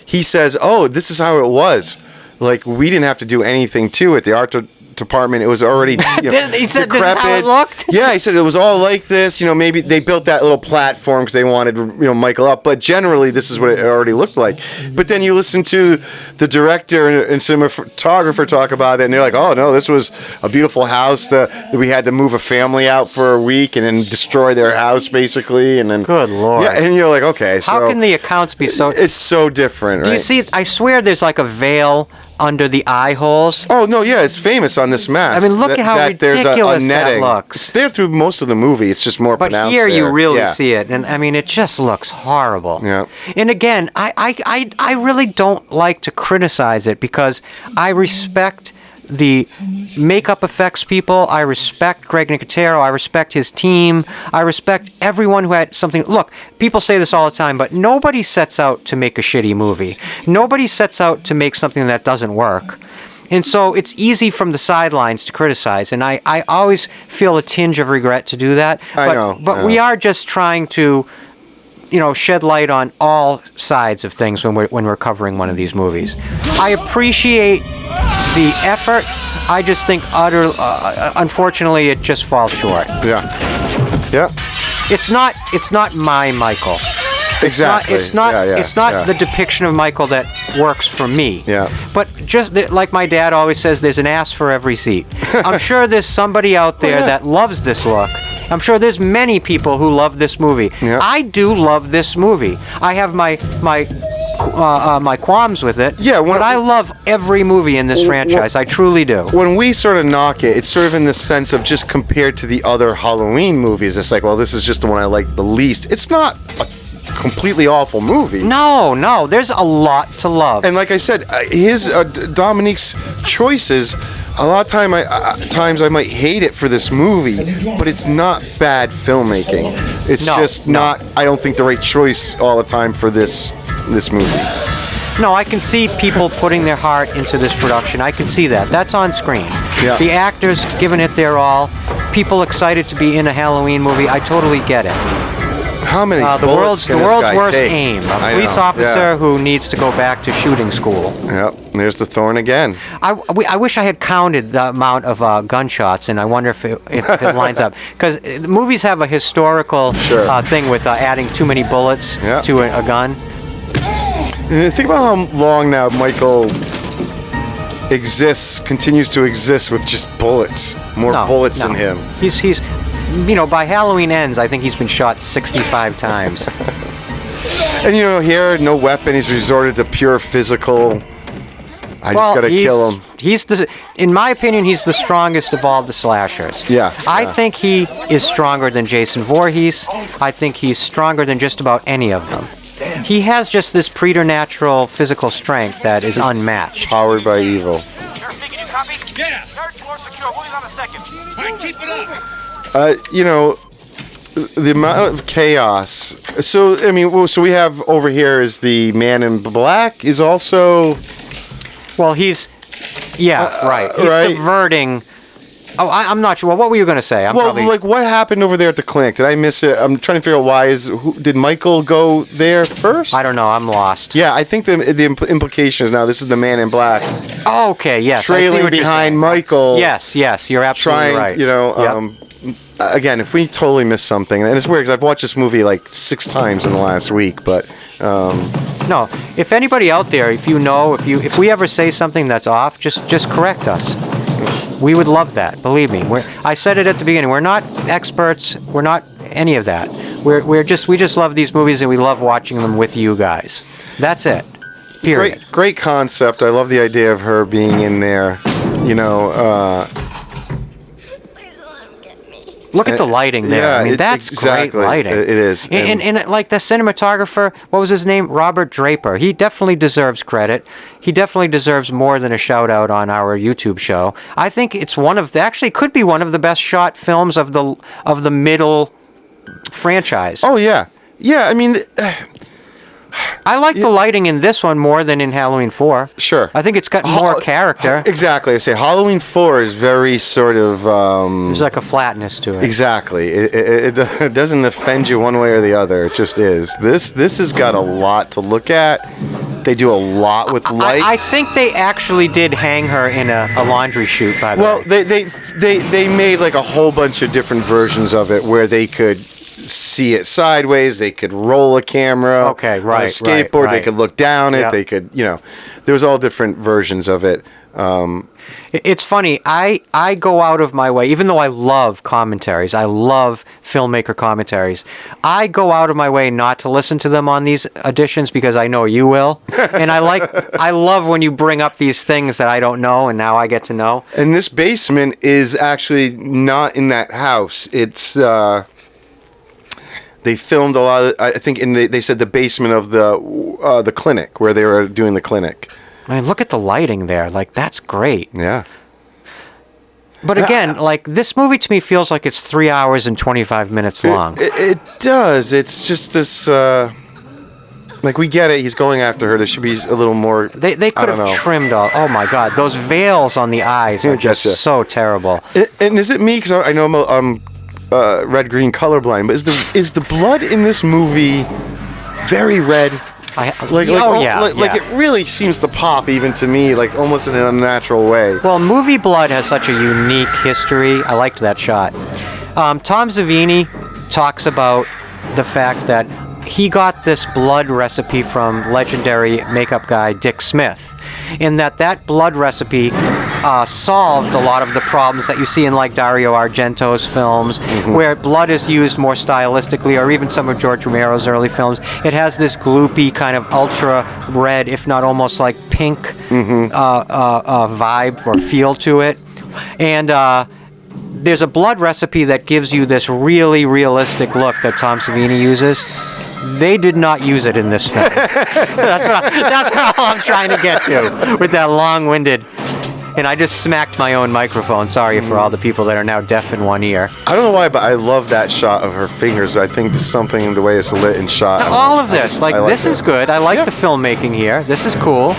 he says, oh, this is how it was. Like, we didn't have to do anything to it. The art department. It was already He said this is how it decrepit. looked? Yeah, he said it was all like this. Maybe they built that little platform because they wanted Michael up, but generally this is what it already looked like. But then you listen to the director and cinematographer talk about it, and they're like, "Oh no, this was a beautiful house. That we had to move a family out for a week and then destroy their house basically." And then Good Lord. yeah, and you're like, okay, so How can the accounts be so... it's so different, Do right? you see, I swear there's like a veil under the eye holes. Oh no, yeah, it's famous on this mask. I mean, look at how there's ridiculous that netting. looks. It's there through most of the movie. It's just more But pronounced. here you there. really Yeah. see it, and I mean, it just looks horrible. Yeah. And again, I really don't like to criticize it because I respect the makeup effects people. I respect Greg Nicotero. I respect his team. I respect everyone who had something. Look, people say this all the time, but nobody sets out to make a shitty movie. Nobody sets out to make something that doesn't work. And so it's easy from the sidelines to criticize, and I always feel a tinge of regret to do that. But we are just trying to, shed light on all sides of things when we're covering one of these movies. I appreciate the effort. I just think unfortunately, it just falls short. Yeah. Yeah. It's not my Michael. Exactly. It's not yeah. the depiction of Michael that works for me. Yeah. But just like my dad always says, there's an ass for every seat. I'm sure there's somebody out there that loves this look. I'm sure there's many people who love this movie. Yeah. I do love this movie. I have my qualms with it. Yeah, but I love every movie in this franchise. I truly do. When we sort of knock it, it's sort of in the sense of just compared to the other Halloween movies. It's like, well, this is just the one I like the least. It's not a completely awful movie. No, there's a lot to love. And like I said, Dominique's choices, a lot of times I might hate it for this movie, but it's not bad filmmaking. It's not, I don't think, the right choice all the time for this movie. No, I can see people putting their heart into this production. I can see that. That's on screen. Yeah. The actors giving it their all. People excited to be in a Halloween movie. I totally get it. How many the bullets world's can this guy worst take? aim. A I police know, officer who needs to go back to shooting school. Yep, there's the thorn again. I wish I had counted the amount of gunshots, and I wonder if it lines up. Because movies have a historical thing with adding too many bullets to a gun. And think about how long now Michael continues to exist with just bullets. More bullets in him. He's by Halloween Ends, I think he's been shot 65 times. And here, no weapon. He's resorted to pure physical. I just gotta kill him. In my opinion, he's the strongest of all the slashers. Yeah. I think he is stronger than Jason Voorhees. I think he's stronger than just about any of them. He has just this preternatural physical strength that is unmatched. Powered by evil. Yeah. Third floor secure. Moving on a second. All right, keep it up. The amount of chaos. So, so we have over here is the Man in Black is also... Well, he's... Yeah, right. He's right. subverting... Oh, I'm not sure. Well, what were you going to say? What happened over there at the clinic? Did I miss it? I'm trying to figure out why. Did Michael go there first? I don't know. I'm lost. Yeah, I think the implication is now this is the Man in Black. Oh, okay, yes. Trailing behind Michael. Yes, you're absolutely right. Again, if we totally missed something, and it's weird because I've watched this movie like 6 times in the last week, but... No, if anybody out there, if we ever say something that's off, just correct us. We would love that. Believe me. I said it at the beginning. We're not experts. We're not any of that. We just love these movies and we love watching them with you guys. That's it. Period. Great concept. I love the idea of her being in there. Look at the lighting there. Yeah, I mean, that's exactly. great lighting. It is. And like the cinematographer, what was his name? Robert Draper. He definitely deserves credit. He definitely deserves more than a shout out on our YouTube show. I think it's could be one of the best shot films of the middle franchise. Oh yeah. Yeah, I like the lighting in this one more than in Halloween 4. Sure. I think it's got more character. Exactly. I say Halloween 4 is very sort of... There's like a flatness to it. Exactly. It doesn't offend you one way or the other. It just is. This has got a lot to look at They do a lot with lights. I think they actually did hang her in a laundry chute, by the Well, way. they made like a whole bunch of different versions of it where they could see it sideways, they could roll a camera. Okay, on right, a skateboard, right. they could look down it, Yep. they could, there was all different versions of it. It's funny. I go out of my way, even though I love commentaries. I love filmmaker commentaries. I go out of my way not to listen to them on these editions because I know you will. And I love when you bring up these things that I don't know, and now I get to know. And this basement is actually not in that house. It's they filmed a lot of, I think they said the basement of the clinic where they were doing the clinic. I mean, look at the lighting there. Like, that's great. Yeah. But again, like, this movie to me feels like it's 3 hours and 25 minutes long. It does. It's just this, like, we get it. He's going after her. There should be a little more. They could have trimmed all. Oh my God, those veils on the eyes are just Gotcha. so terrible. And is it me? Because I know I'm red-green colorblind, but is the blood in this movie very red? Like it really seems to pop even to me, like almost in an unnatural way. Well, movie blood has such a unique history. I liked that shot. Tom Savini talks about the fact that he got this blood recipe from legendary makeup guy Dick Smith, in that blood recipe solved a lot of the problems that you see in like Dario Argento's films, where blood is used more stylistically, or even some of George Romero's early films. It has this gloopy kind of ultra red, if not almost like pink vibe or feel to it. And there's a blood recipe that gives you this really realistic look that Tom Savini uses. They did not use it in this film. That's how I'm trying to get to with that long-winded. And I just smacked my own microphone. Sorry for all the people that are now deaf in one ear. I don't know why, but I love that shot of her fingers. I think there's something in the way it's lit and shot. Now, all of this, I like this is good. I like the filmmaking here. This is cool.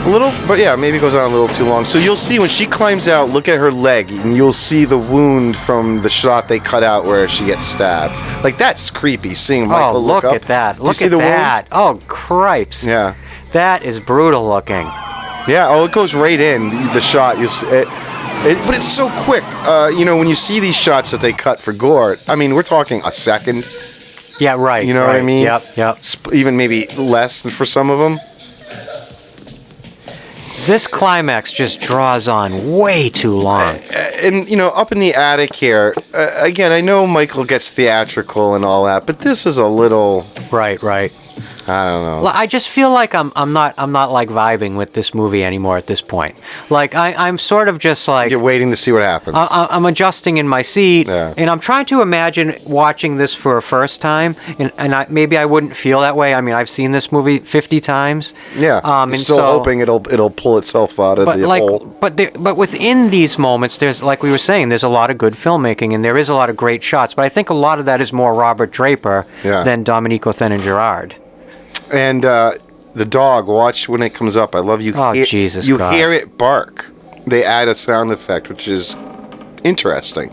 A little, but yeah, maybe it goes on a little too long. So you'll see when she climbs out, look at her leg, and you'll see the wound from the shot they cut out where she gets stabbed. Like, that's creepy, seeing Michael look up. At that. Do you Look see at the that. Oh, cripes. Yeah. That is brutal looking. Yeah, oh, it goes right in, the shot. You'll see it, but it's so quick. When you see these shots that they cut for gore, I mean, we're talking a second. Yeah, right. You know what I mean? Yep. Even maybe less for some of them. This climax just draws on way too long. And, up in the attic here, again, I know Michael gets theatrical and all that, but this is a little... Right. I don't know. I just feel like I'm not like vibing with this movie anymore at this point. Like I'm sort of just like You're waiting to see what happens. I'm adjusting in my seat, Yeah. and I'm trying to imagine watching this for a first time, and maybe I wouldn't feel that way. I mean, I've seen this movie 50 times. Yeah, and still hoping it'll pull itself out of the hole. But within these moments, there's, like we were saying, there's a lot of good filmmaking, and there is a lot of great shots. But I think a lot of that is more Robert Draper than Dominique Othenin-Girard. And the dog, watch when it comes up. I love you. Oh, Jesus You God. hear it bark. They add a sound effect, which is interesting.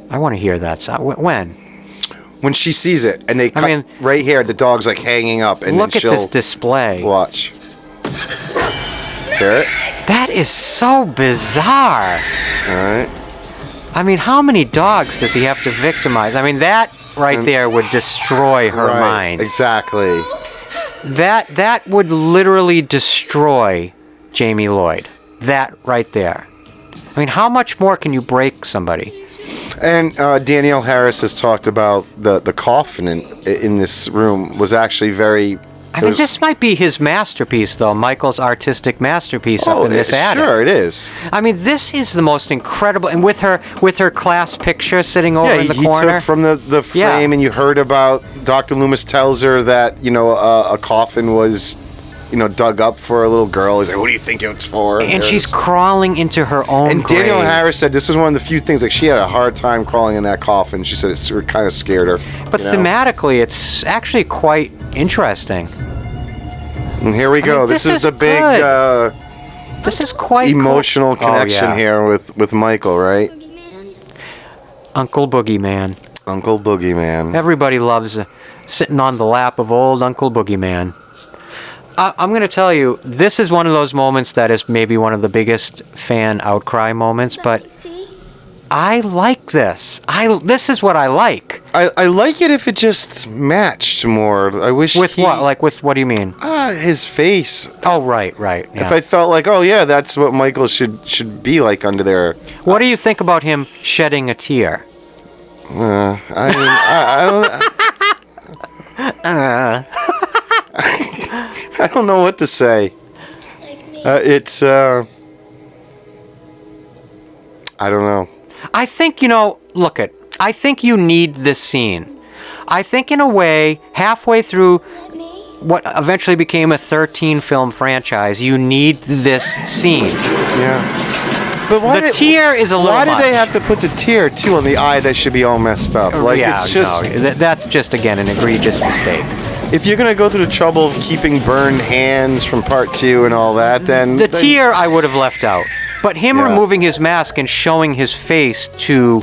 I want to hear that sound. When? When she sees it, and they cut right here, the dog's like hanging up, and Look then at she'll this display. watch. Hear it? That is so bizarre. All right. I mean, how many dogs does he have to victimize? I mean, that right there would destroy her mind. Exactly. That would literally destroy Jamie Lloyd. That right there. I mean, how much more can you break somebody? And Danielle Harris has talked about the coffin in this room was actually very... I mean, this might be his masterpiece, though. Michael's artistic masterpiece up in this attic. Sure, it is. I mean, this is the most incredible, and with her class picture sitting over in the he corner. took from the frame, and you heard about Dr. Loomis tells her that a coffin was dug up for a little girl. He's like, "Who do you think it's for?" And she's crawling into her own And grave. Danielle Harris said this was one of the few things, like, she had a hard time crawling in that coffin. She said it kind of scared her. But thematically, it's actually quite interesting. And here we go. This is the big this is quite emotional cool. connection here with Michael, right? Uncle Boogeyman. Uncle Boogeyman. Everybody loves sitting on the lap of old Uncle Boogeyman. I'm going to tell you, this is one of those moments that is maybe one of the biggest fan outcry moments, but I like this. This is what I like. I like it if it just matched more. I wish With what? Like, with what do you mean? His face. Oh, right. Yeah. If I felt like, oh yeah, that's what Michael should be like under there. What do you think about him shedding a tear? I don't know what to say. It's I don't know. I think, I think you need this scene. I think in a way, halfway through what eventually became a 13-film franchise, you need this scene. Yeah. But The tear is a little Why did much. they have to put the tear, too, on the eye that should be all messed up? Like, yeah, it's just... no, that's just, again, an egregious mistake. If you're going to go through the trouble of keeping burned hands from part 2 and all that, then... The tear I would have left out. But him Yeah. removing his mask and showing his face to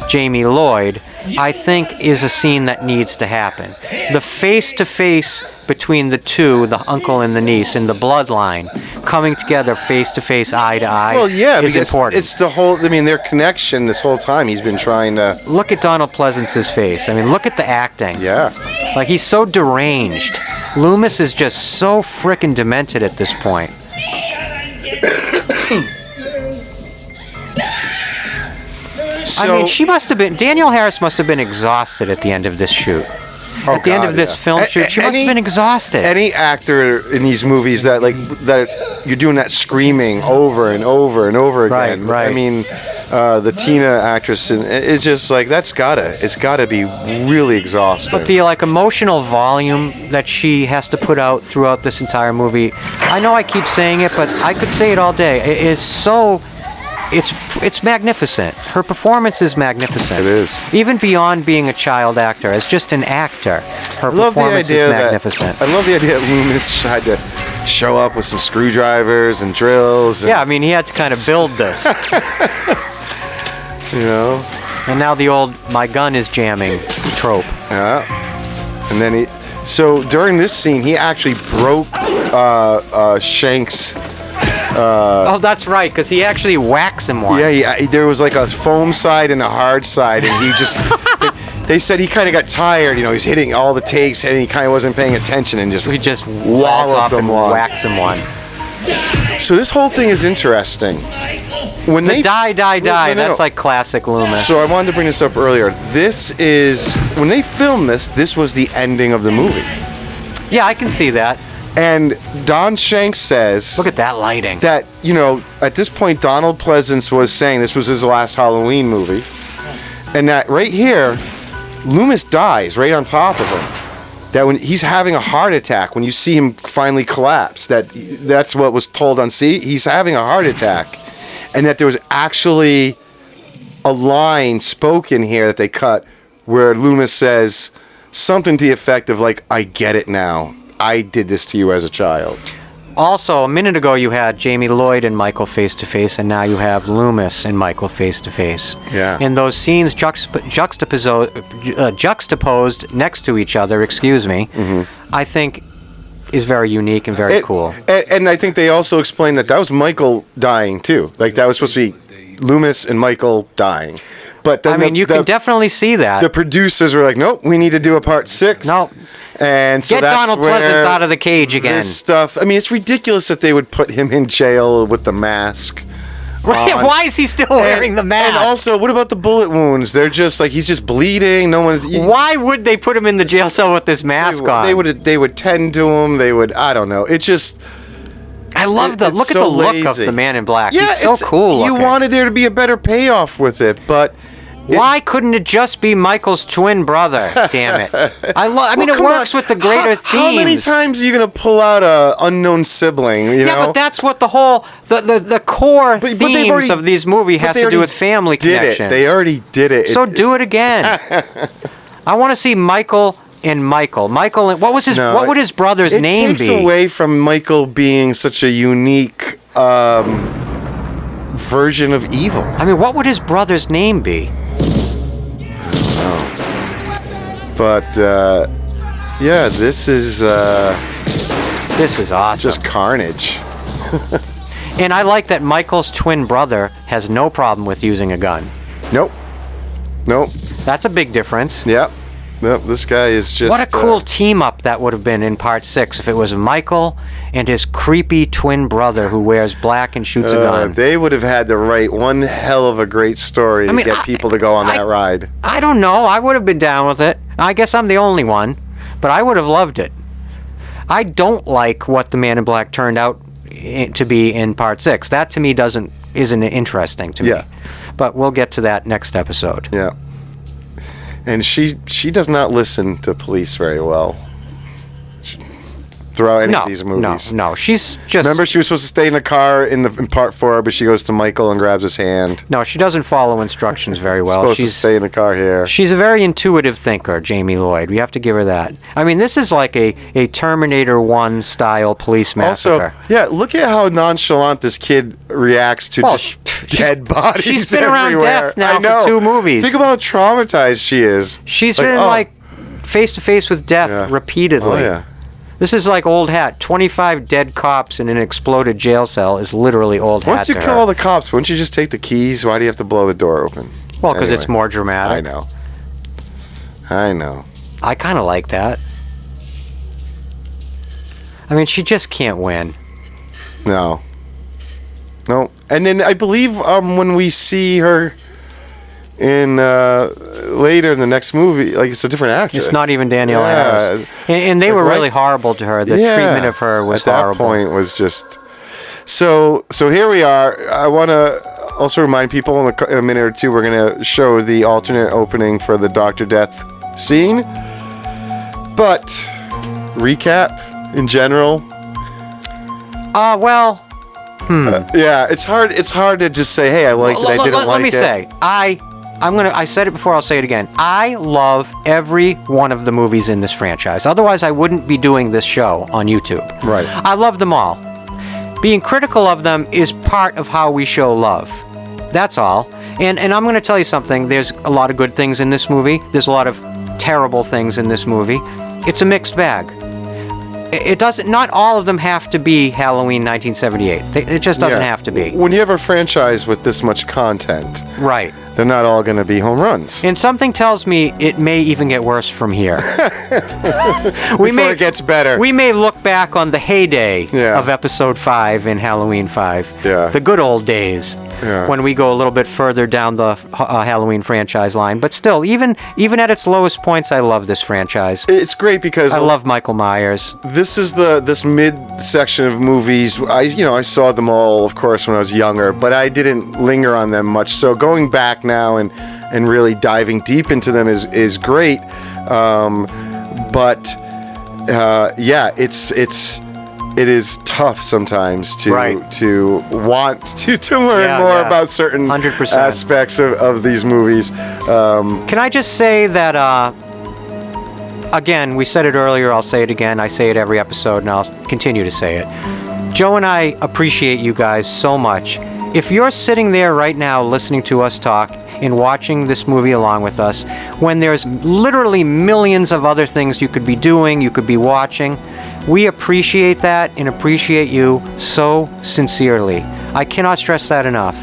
Jamie Lloyd, I think is a scene that needs to happen. The face-to-face between the two, the uncle and the niece, and the bloodline, coming together face-to-face, eye-to-eye, Well, yeah, is because important. it's the whole... I mean, their connection this whole time, he's been trying to... Look at Donald Pleasance's face. I mean, look at the acting. Yeah. Like, he's so deranged. Loomis is just so frickin' demented at this point. I mean, she must have been... Danielle Harris must have been exhausted at the end of this shoot. At the end of this film shoot, she must have been exhausted. Any actor in these movies that you're doing that screaming over and over and over again. Right. I mean, the Tina actress, and it's just like it's gotta be really exhausting. But the emotional volume that she has to put out throughout this entire movie, I know I keep saying it, but I could say it all day. It is so... It's magnificent. Her performance is magnificent. It is. Even beyond being a child actor, as just an actor, her performance is magnificent. I love the idea that Loomis had to show up with some screwdrivers and drills. And, Yeah, I mean, he had to kind of build this. you know. And now the old "my gun is jamming" trope. Yeah. And then so during this scene, he actually broke Shank's. Oh, that's right, because he actually whacks him one. Yeah, there was like a foam side and a hard side, and he just... they said he kind of got tired, he's hitting all the takes, and he kind of wasn't paying attention, and just... So he just walks off and whacks him one. So this whole thing is interesting. When they Die, No. that's like classic Loomis. So I wanted to bring this up earlier. This is... When they filmed this was the ending of the movie. Yeah, I can see that. And Don Shanks says... Look at that lighting. That, at this point, Donald Pleasance was saying this was his last Halloween movie. And that right here, Loomis dies right on top of him. That when he's having a heart attack, when you see him finally collapse, that's what was told on he's having a heart attack. And that there was actually a line spoken here that they cut where Loomis says something to the effect of like, I get it now. I did this to you as a child. Also, a minute ago you had Jamie Lloyd and Michael face to face, and now you have Loomis and Michael face to face. Yeah. And those scenes juxtaposed next to each other, I think is very unique and very cool. And I think they also explained that was Michael dying too. Like that was supposed to be Loomis and Michael dying. But then you can definitely see that. The producers were like, nope, we need to do a part 6. No. And so Get that's Donald where Pleasance out of the cage again. This stuff. I mean, it's ridiculous that they would put him in jail with the mask. Right? Why is he still wearing the mask? And also, what about the bullet wounds? They're just like he's just bleeding. No one's. Why would they put him in the jail cell with this mask on? They would tend to him. They would. I don't know. It just. I love it's look at so the look lazy. of the Man in Black. Yeah, He's so cool. You looking. wanted there to be a better payoff with it, but. Why couldn't it just be Michael's twin brother? Damn it! I mean, it works with the greater themes. How many times are you gonna pull out a unknown sibling? You know? But that's what the whole the core themes of these movies has to do with family connections. They already did it. So do it again. I want to see Michael and Michael. Michael and what would his brother's name be? It takes away from Michael being such a unique version of evil. I mean, what would his brother's name be? know. But yeah, this is awesome. just carnage. And I like that Michael's twin brother has no problem with using a gun. Nope. That's a big difference. Yep. This guy is just... What a cool team up that would have been in part 6 if it was Michael and his creepy twin brother who wears black and shoots a gun. They would have had to write one hell of a great story to get people to go on that ride. I don't know. I would have been down with it. I guess I'm the only one, but I would have loved it. I don't like what the Man in Black turned out to be in part 6. That to me isn't interesting to me. Yeah. But we'll get to that next episode. Yeah. And she does not listen to police very well throughout any of these movies. No. She's just... Remember, she was supposed to stay in the car in part 4, but she goes to Michael and grabs his hand. No, she doesn't follow instructions very well. She's supposed to stay in the car here. She's a very intuitive thinker, Jamie Lloyd. We have to give her that. I mean, this is like a Terminator 1 style police massacre. Also, yeah, look at how nonchalant this kid reacts to dead bodies. She's been everywhere. around death now for 2 movies. Think about how traumatized she is. She's been face to face with death repeatedly. Oh, yeah. This is like old hat. 25 dead cops in an exploded jail cell is literally old hat. Once you kill all the cops, wouldn't you just take the keys? Why do you have to blow the door open? Well, because it's more dramatic. I know. I kind of like that. I mean, she just can't win. No. And then I believe when we see her in later in the next movie, like, it's a different actress. It's not even Danielle Harris. And they were really horrible to her. The treatment of her was horrible. At that point was just... So here we are. I want to also remind people in a minute or two, we're going to show the alternate opening for the Dr. Death scene. But, recap in general? Yeah, it's hard to just say, hey, I liked it, I didn't like it. Let me say, I said it before, I'll say it again. I love every one of the movies in this franchise. Otherwise, I wouldn't be doing this show on YouTube. Right. I love them all. Being critical of them is part of how we show love. That's all. And I'm going to tell you something. There's a lot of good things in this movie. There's a lot of terrible things in this movie. It's a mixed bag. It doesn't. Not all of them have to be Halloween 1978. It just doesn't have to be. When you have a franchise with this much content, right, they're not all going to be home runs. And something tells me it may even get worse from here. Before it gets better. We may look back on the heyday of Episode 5 in Halloween 5. Yeah. The good old days. Yeah. When we go a little bit further down the Halloween franchise line. But still, even at its lowest points, I love this franchise. It's great because... I love Michael Myers. This is this mid-section of movies. I saw them all, of course, when I was younger, but I didn't linger on them much. So going back now and really diving deep into them is great. It is tough sometimes to want to learn more about certain 100%. aspects of these movies. Can I just say that, again, we said it earlier, I'll say it again, I say it every episode, and I'll continue to say it. Joe and I appreciate you guys so much. If you're sitting there right now listening to us talk and watching this movie along with us, when there's literally millions of other things you could be doing, you could be watching, we appreciate that and appreciate you so sincerely. I cannot stress that enough.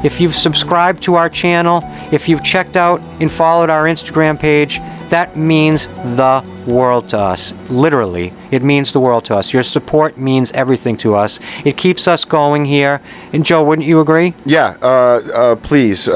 If you've subscribed to our channel, if you've checked out and followed our Instagram page, that means the world to us. Literally, it means the world to us. Your support means everything to us. It keeps us going here. And Joe, wouldn't you agree? Yeah, please.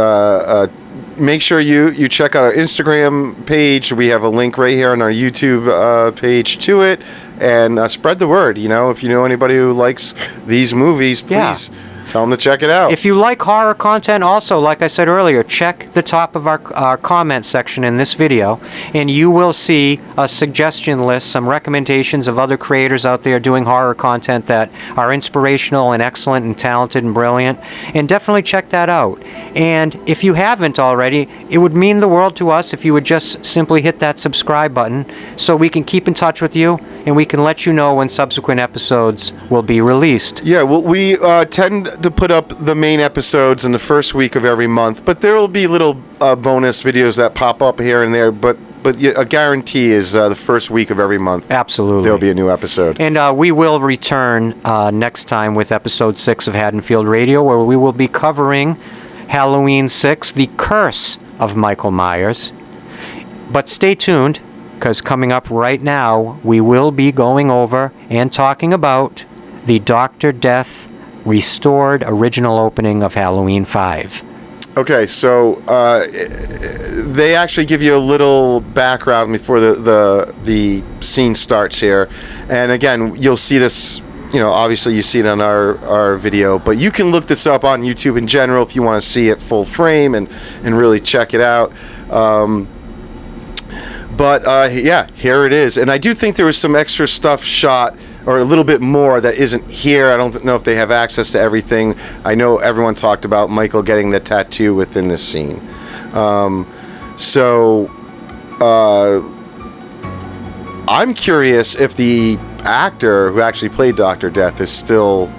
Make sure you check out our Instagram page. We have a link right here on our YouTube page to it. And spread the word. If you know anybody who likes these movies, please tell them to check it out. If you like horror content, also, like I said earlier, check the top of our comment section in this video, and you will see a suggestion list, some recommendations of other creators out there doing horror content that are inspirational and excellent and talented and brilliant. And definitely check that out. And if you haven't already, it would mean the world to us if you would just simply hit that subscribe button so we can keep in touch with you and we can let you know when subsequent episodes will be released. Yeah, well, we tend to put up the main episodes in the first week of every month, but there will be little bonus videos that pop up here and there, but a guarantee is the first week of every month. Absolutely. There'll be a new episode. And we will return next time with episode 6 of Haddonfield Radio, where we will be covering Halloween 6, The Curse of Michael Myers. But stay tuned, because coming up right now, we will be going over and talking about the Dr. Death restored original opening of Halloween 5. Okay, so they actually give you a little background before the scene starts here. And again, you'll see this, obviously you see it on our video, but you can look this up on YouTube in general if you want to see it full frame and really check it out. Yeah, here it is. And I do think there was some extra stuff shot, or a little bit more that isn't here. I don't know if they have access to everything. I know everyone talked about Michael getting the tattoo within this scene. I'm curious if the actor who actually played Dr. Death is still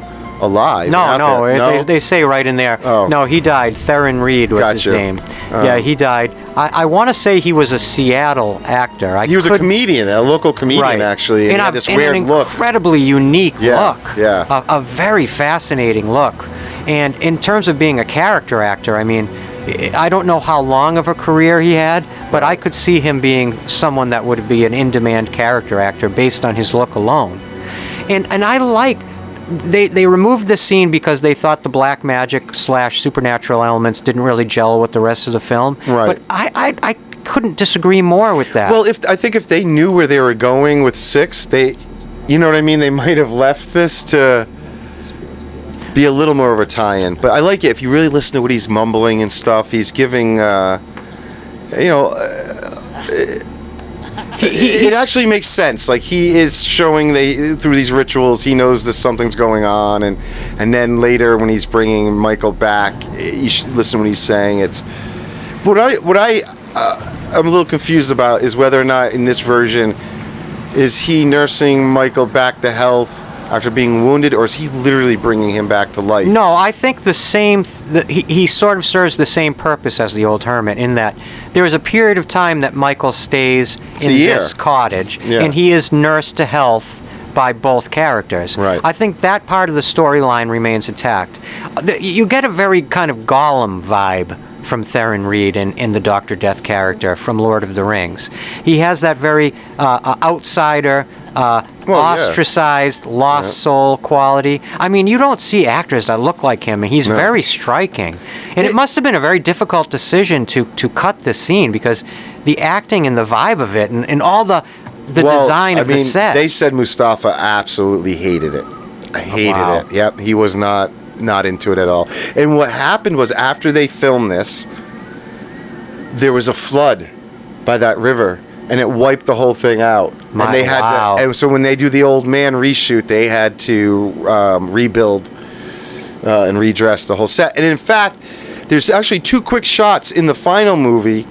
alive. No. They say right in there. Oh. No, he died. Theron Reed was his name. Yeah, he died. I want to say he was a Seattle actor. He was a comedian, a local comedian, actually. And he had this weird look. An incredibly unique look. Yeah. A very fascinating look. And in terms of being a character actor, I mean, I don't know how long of a career he had, but I could see him being someone that would be an in-demand character actor based on his look alone. And I like... They removed the scene because they thought the black magic / supernatural elements didn't really gel with the rest of the film. Right. But I couldn't disagree more with that. Well, I think if they knew where they were going with 6, you know what I mean? They might have left this to be a little more of a tie-in. But I like it. If you really listen to what he's mumbling and stuff, he's giving, it actually makes sense. Like, he is showing through these rituals, he knows that something's going on, and then later when he's bringing Michael back, you should listen when he's saying it's. What I'm a little confused about is whether or not in this version is he nursing Michael back to health after being wounded, or is he literally bringing him back to life? No, I think he sort of serves the same purpose as the old hermit, in that there is a period of time that Michael stays in this cottage, and he is nursed to health by both characters. Right. I think that part of the storyline remains intact. You get a very kind of Gollum vibe from Theron Reed in the Dr. Death character from Lord of the Rings. He has that very outsider, ostracized, lost soul quality. I mean, you don't see actors that look like him, and he's very striking. And it must have been a very difficult decision to cut this scene, because the acting and the vibe of it and all the design of the set. They said Mustafa absolutely hated it. Hated it. Yep, he was not into it at all. And what happened was, after they filmed this, there was a flood by that river, and it wiped the whole thing out. And they had to, and so when they do the old man reshoot, they had to rebuild and redress the whole set. And in fact, there's actually 2 quick shots in the final movie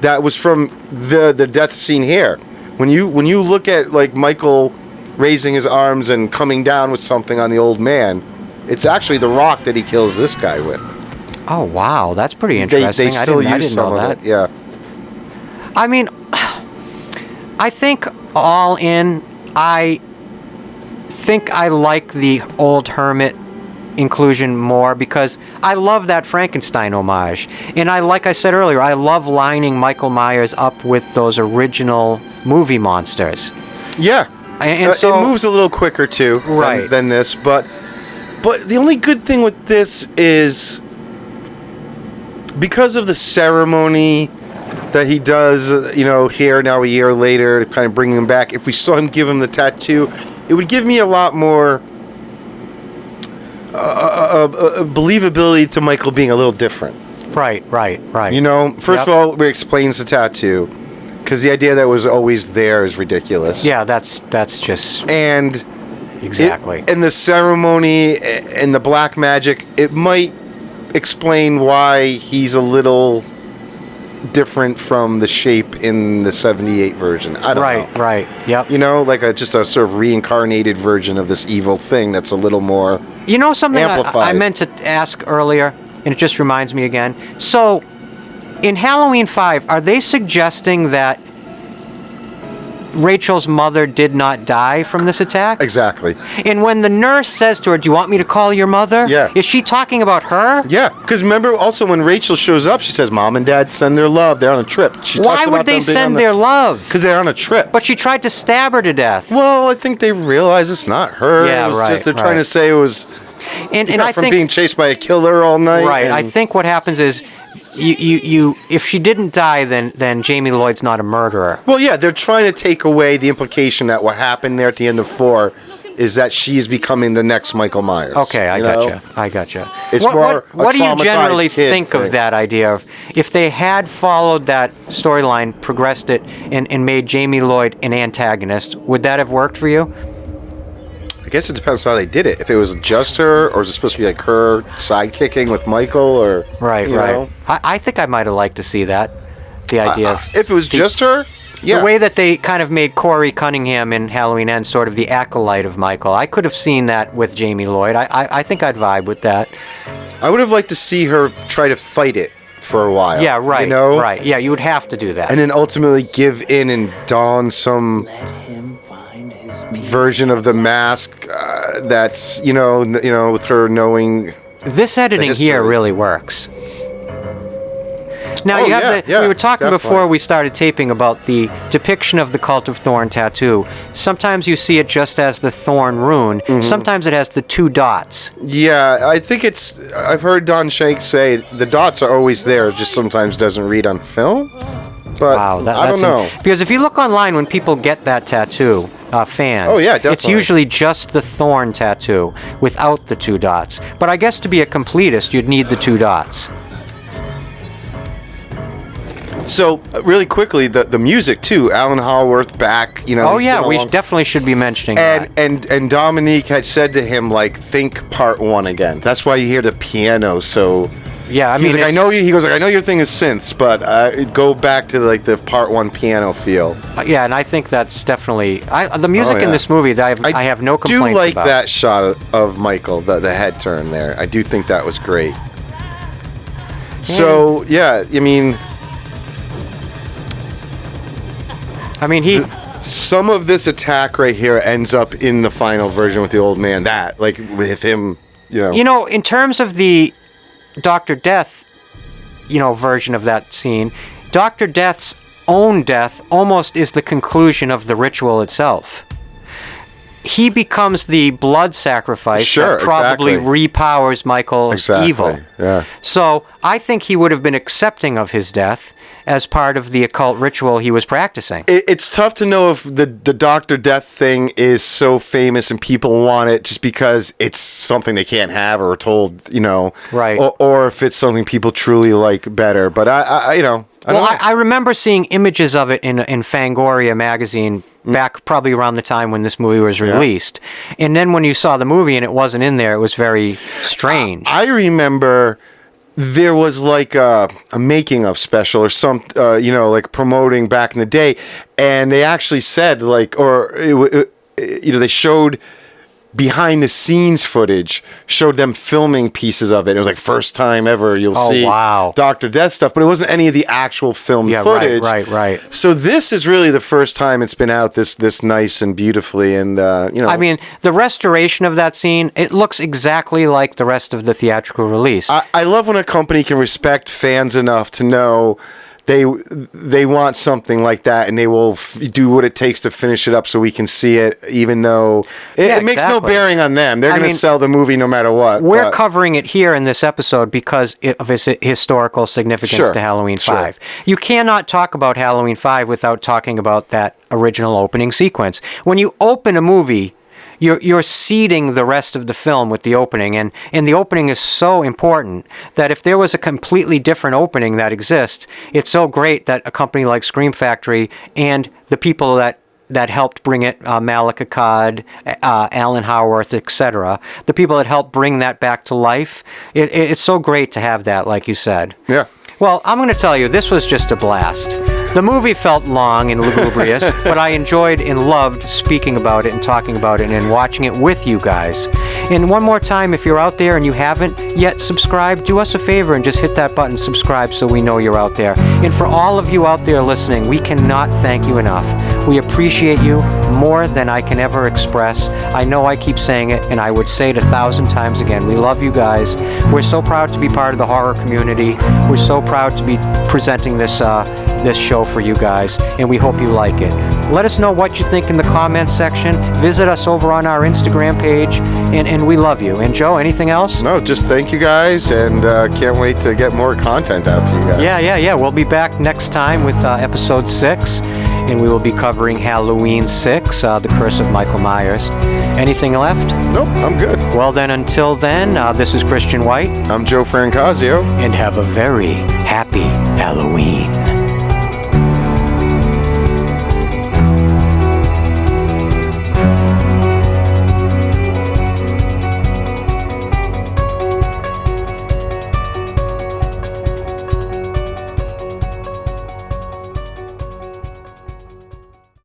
that was from the death scene here. When you look at, like, Michael raising his arms and coming down with something on the old man, it's actually the rock that he kills this guy with. Oh, wow. That's pretty interesting. They still use some of it. Yeah. I mean, I think all in, I think I like the old hermit inclusion more, because I love that Frankenstein homage. And like I said earlier, I love lining Michael Myers up with those original movie monsters. Yeah. And so, it moves a little quicker, too, than this, But the only good thing with this is, because of the ceremony that he does, here now a year later, to kind of bring him back, if we saw him give him the tattoo, it would give me a lot more believability to Michael being a little different. Right. First of all, it explains the tattoo, because the idea that was always there is ridiculous. Yeah, that's just... And... Exactly. And the ceremony and the black magic, it might explain why he's a little different from the shape in the 78 version. I don't know. Right. Yep. You know, like just a sort of reincarnated version of this evil thing that's a little more You know something I amplified. meant to ask earlier, and it just reminds me again. So, in Halloween 5, are they suggesting that Rachel's mother did not die from this attack? Exactly. And when the nurse says to her, "Do you want me to call your mother?" Yeah. Is she talking about her? Yeah, because remember also when Rachel shows up, she says, "Mom and Dad send their love. They're on a trip." She Why would they send their love? Because they're on a trip. But she tried to stab her to death. Well, I think they realize it's not her. Yeah, it was right, just they're trying right. to say it was And I I think being chased by a killer all night. right. and- I think what happens is, you if she didn't die, then Jamie Lloyd's not a murderer. Well, yeah, they're trying to take away the implication that what happened there at the end of 4 is that she's becoming the next Michael Myers. Okay, I you know? gotcha. It's what, more what a do you generally traumatized kid think thing. of that idea of if they had followed that storyline, progressed it, and made Jamie Lloyd an antagonist? Would that have worked for you? I guess it depends on how they did it. If it was just her, or is it supposed to be like her sidekicking with Michael, or Right. you know? I think I might have liked to see that. The idea of If it was just her, yeah. the way that they kind of made Corey Cunningham in Halloween Ends sort of the acolyte of Michael. I could have seen that with Jamie Lloyd. I think I'd vibe with that. I would have liked to see her try to fight it for a while. Yeah, right. You know, Right. Yeah, you would have to do that. and then ultimately give in and don some version of the mask that's you know with her knowing. This editing history. here really works. Now Oh, you have yeah, the. yeah, we were talking definitely. before we started taping about the depiction of the Cult of Thorn tattoo. Sometimes you see it just as the Thorn rune. Mm-hmm. Sometimes it has the 2 dots. Yeah, I think it's. I've heard Don Shanks say the dots are always there. It just sometimes doesn't read on film. But Wow, I that's don't know. because if you look online when people get that tattoo, fans, Oh, yeah, it's definitely. usually just the Thorn tattoo without the 2 dots. But I guess to be a completist, you'd need the 2 dots. So really quickly, the music too. Alan Howarth back. You know. Oh he's yeah, been we along- definitely should be mentioning that. And Dominique had said to him like, think part 1 again. That's why you hear the piano. So Yeah, I he mean, was like, I it's- know you. He goes like, I know your thing is synths, but go back to like the part 1 piano feel. Yeah, and I think that's definitely the music Oh, in yeah. this movie. That I have no complaints do like about. that shot of Michael, the head turn there. I do think that was great. So yeah, I mean, he. some of this attack right here ends up in the final version with the old man. That like with him, You know, in terms of the Dr. Death, version of that scene, Dr. Death's own death almost is the conclusion of the ritual itself. He becomes the blood sacrifice Sure, that probably exactly. repowers Michael's Exactly, evil. yeah. So I think he would have been accepting of his death as part of the occult ritual he was practicing. It's tough to know if the Dr. Death thing is so famous and people want it just because it's something they can't have or are told, Right. Or if it's something people truly like better. But I don't know. I remember seeing images of it in Fangoria magazine back probably around the time when this movie was released. And then when you saw the movie and it wasn't in there, it was very strange. I remember there was like a making of special or some, like promoting back in the day, and they actually said they showed behind the scenes footage, showed them filming pieces of it. It was like first time ever you'll Oh, see wow. Dr. Death stuff, but it wasn't any of the actual film Yeah, footage. right. So this is really the first time it's been out this nice and beautifully, and I mean, the restoration of that scene, it looks exactly like the rest of the theatrical release. I love when a company can respect fans enough to know they want something like that, and they will do what it takes to finish it up so we can see it, even though it makes no exactly. bearing on them. They're going to sell the movie no matter what. We're but- covering it here in this episode because of its historical significance Sure, to Halloween sure. 5. You cannot talk about Halloween 5 without talking about that original opening sequence. When you open a movie, you're seeding the rest of the film with the opening, and the opening is so important that if there was a completely different opening that exists, it's so great that a company like Scream Factory and the people that helped bring it, Malika Akkad, Alan Howarth, etc., the people that helped bring that back to life, it's so great to have that, like you said. Yeah. Well, I'm going to tell you, this was just a blast. The movie felt long and lugubrious, but I enjoyed and loved speaking about it and talking about it and watching it with you guys. And one more time, if you're out there and you haven't yet subscribed, do us a favor and just hit that button, subscribe, so we know you're out there. And for all of you out there listening, we cannot thank you enough. We appreciate you more than I can ever express. I know I keep saying it, and I would say it 1,000 times again. We love you guys. We're so proud to be part of the horror community. We're so proud to be presenting this show for you guys, and we hope you like it. Let us know what you think in the comments section. Visit us over on our Instagram page, and we love you. And Joe, anything else? No, just thank you guys, and can't wait to get more content out to you guys. Yeah. We'll be back next time with episode 6, and we will be covering Halloween 6, The Curse of Michael Myers. Anything left? Nope, I'm good. Well then, until then, this is Christian White. I'm Joe Francazio. And have a very happy Halloween.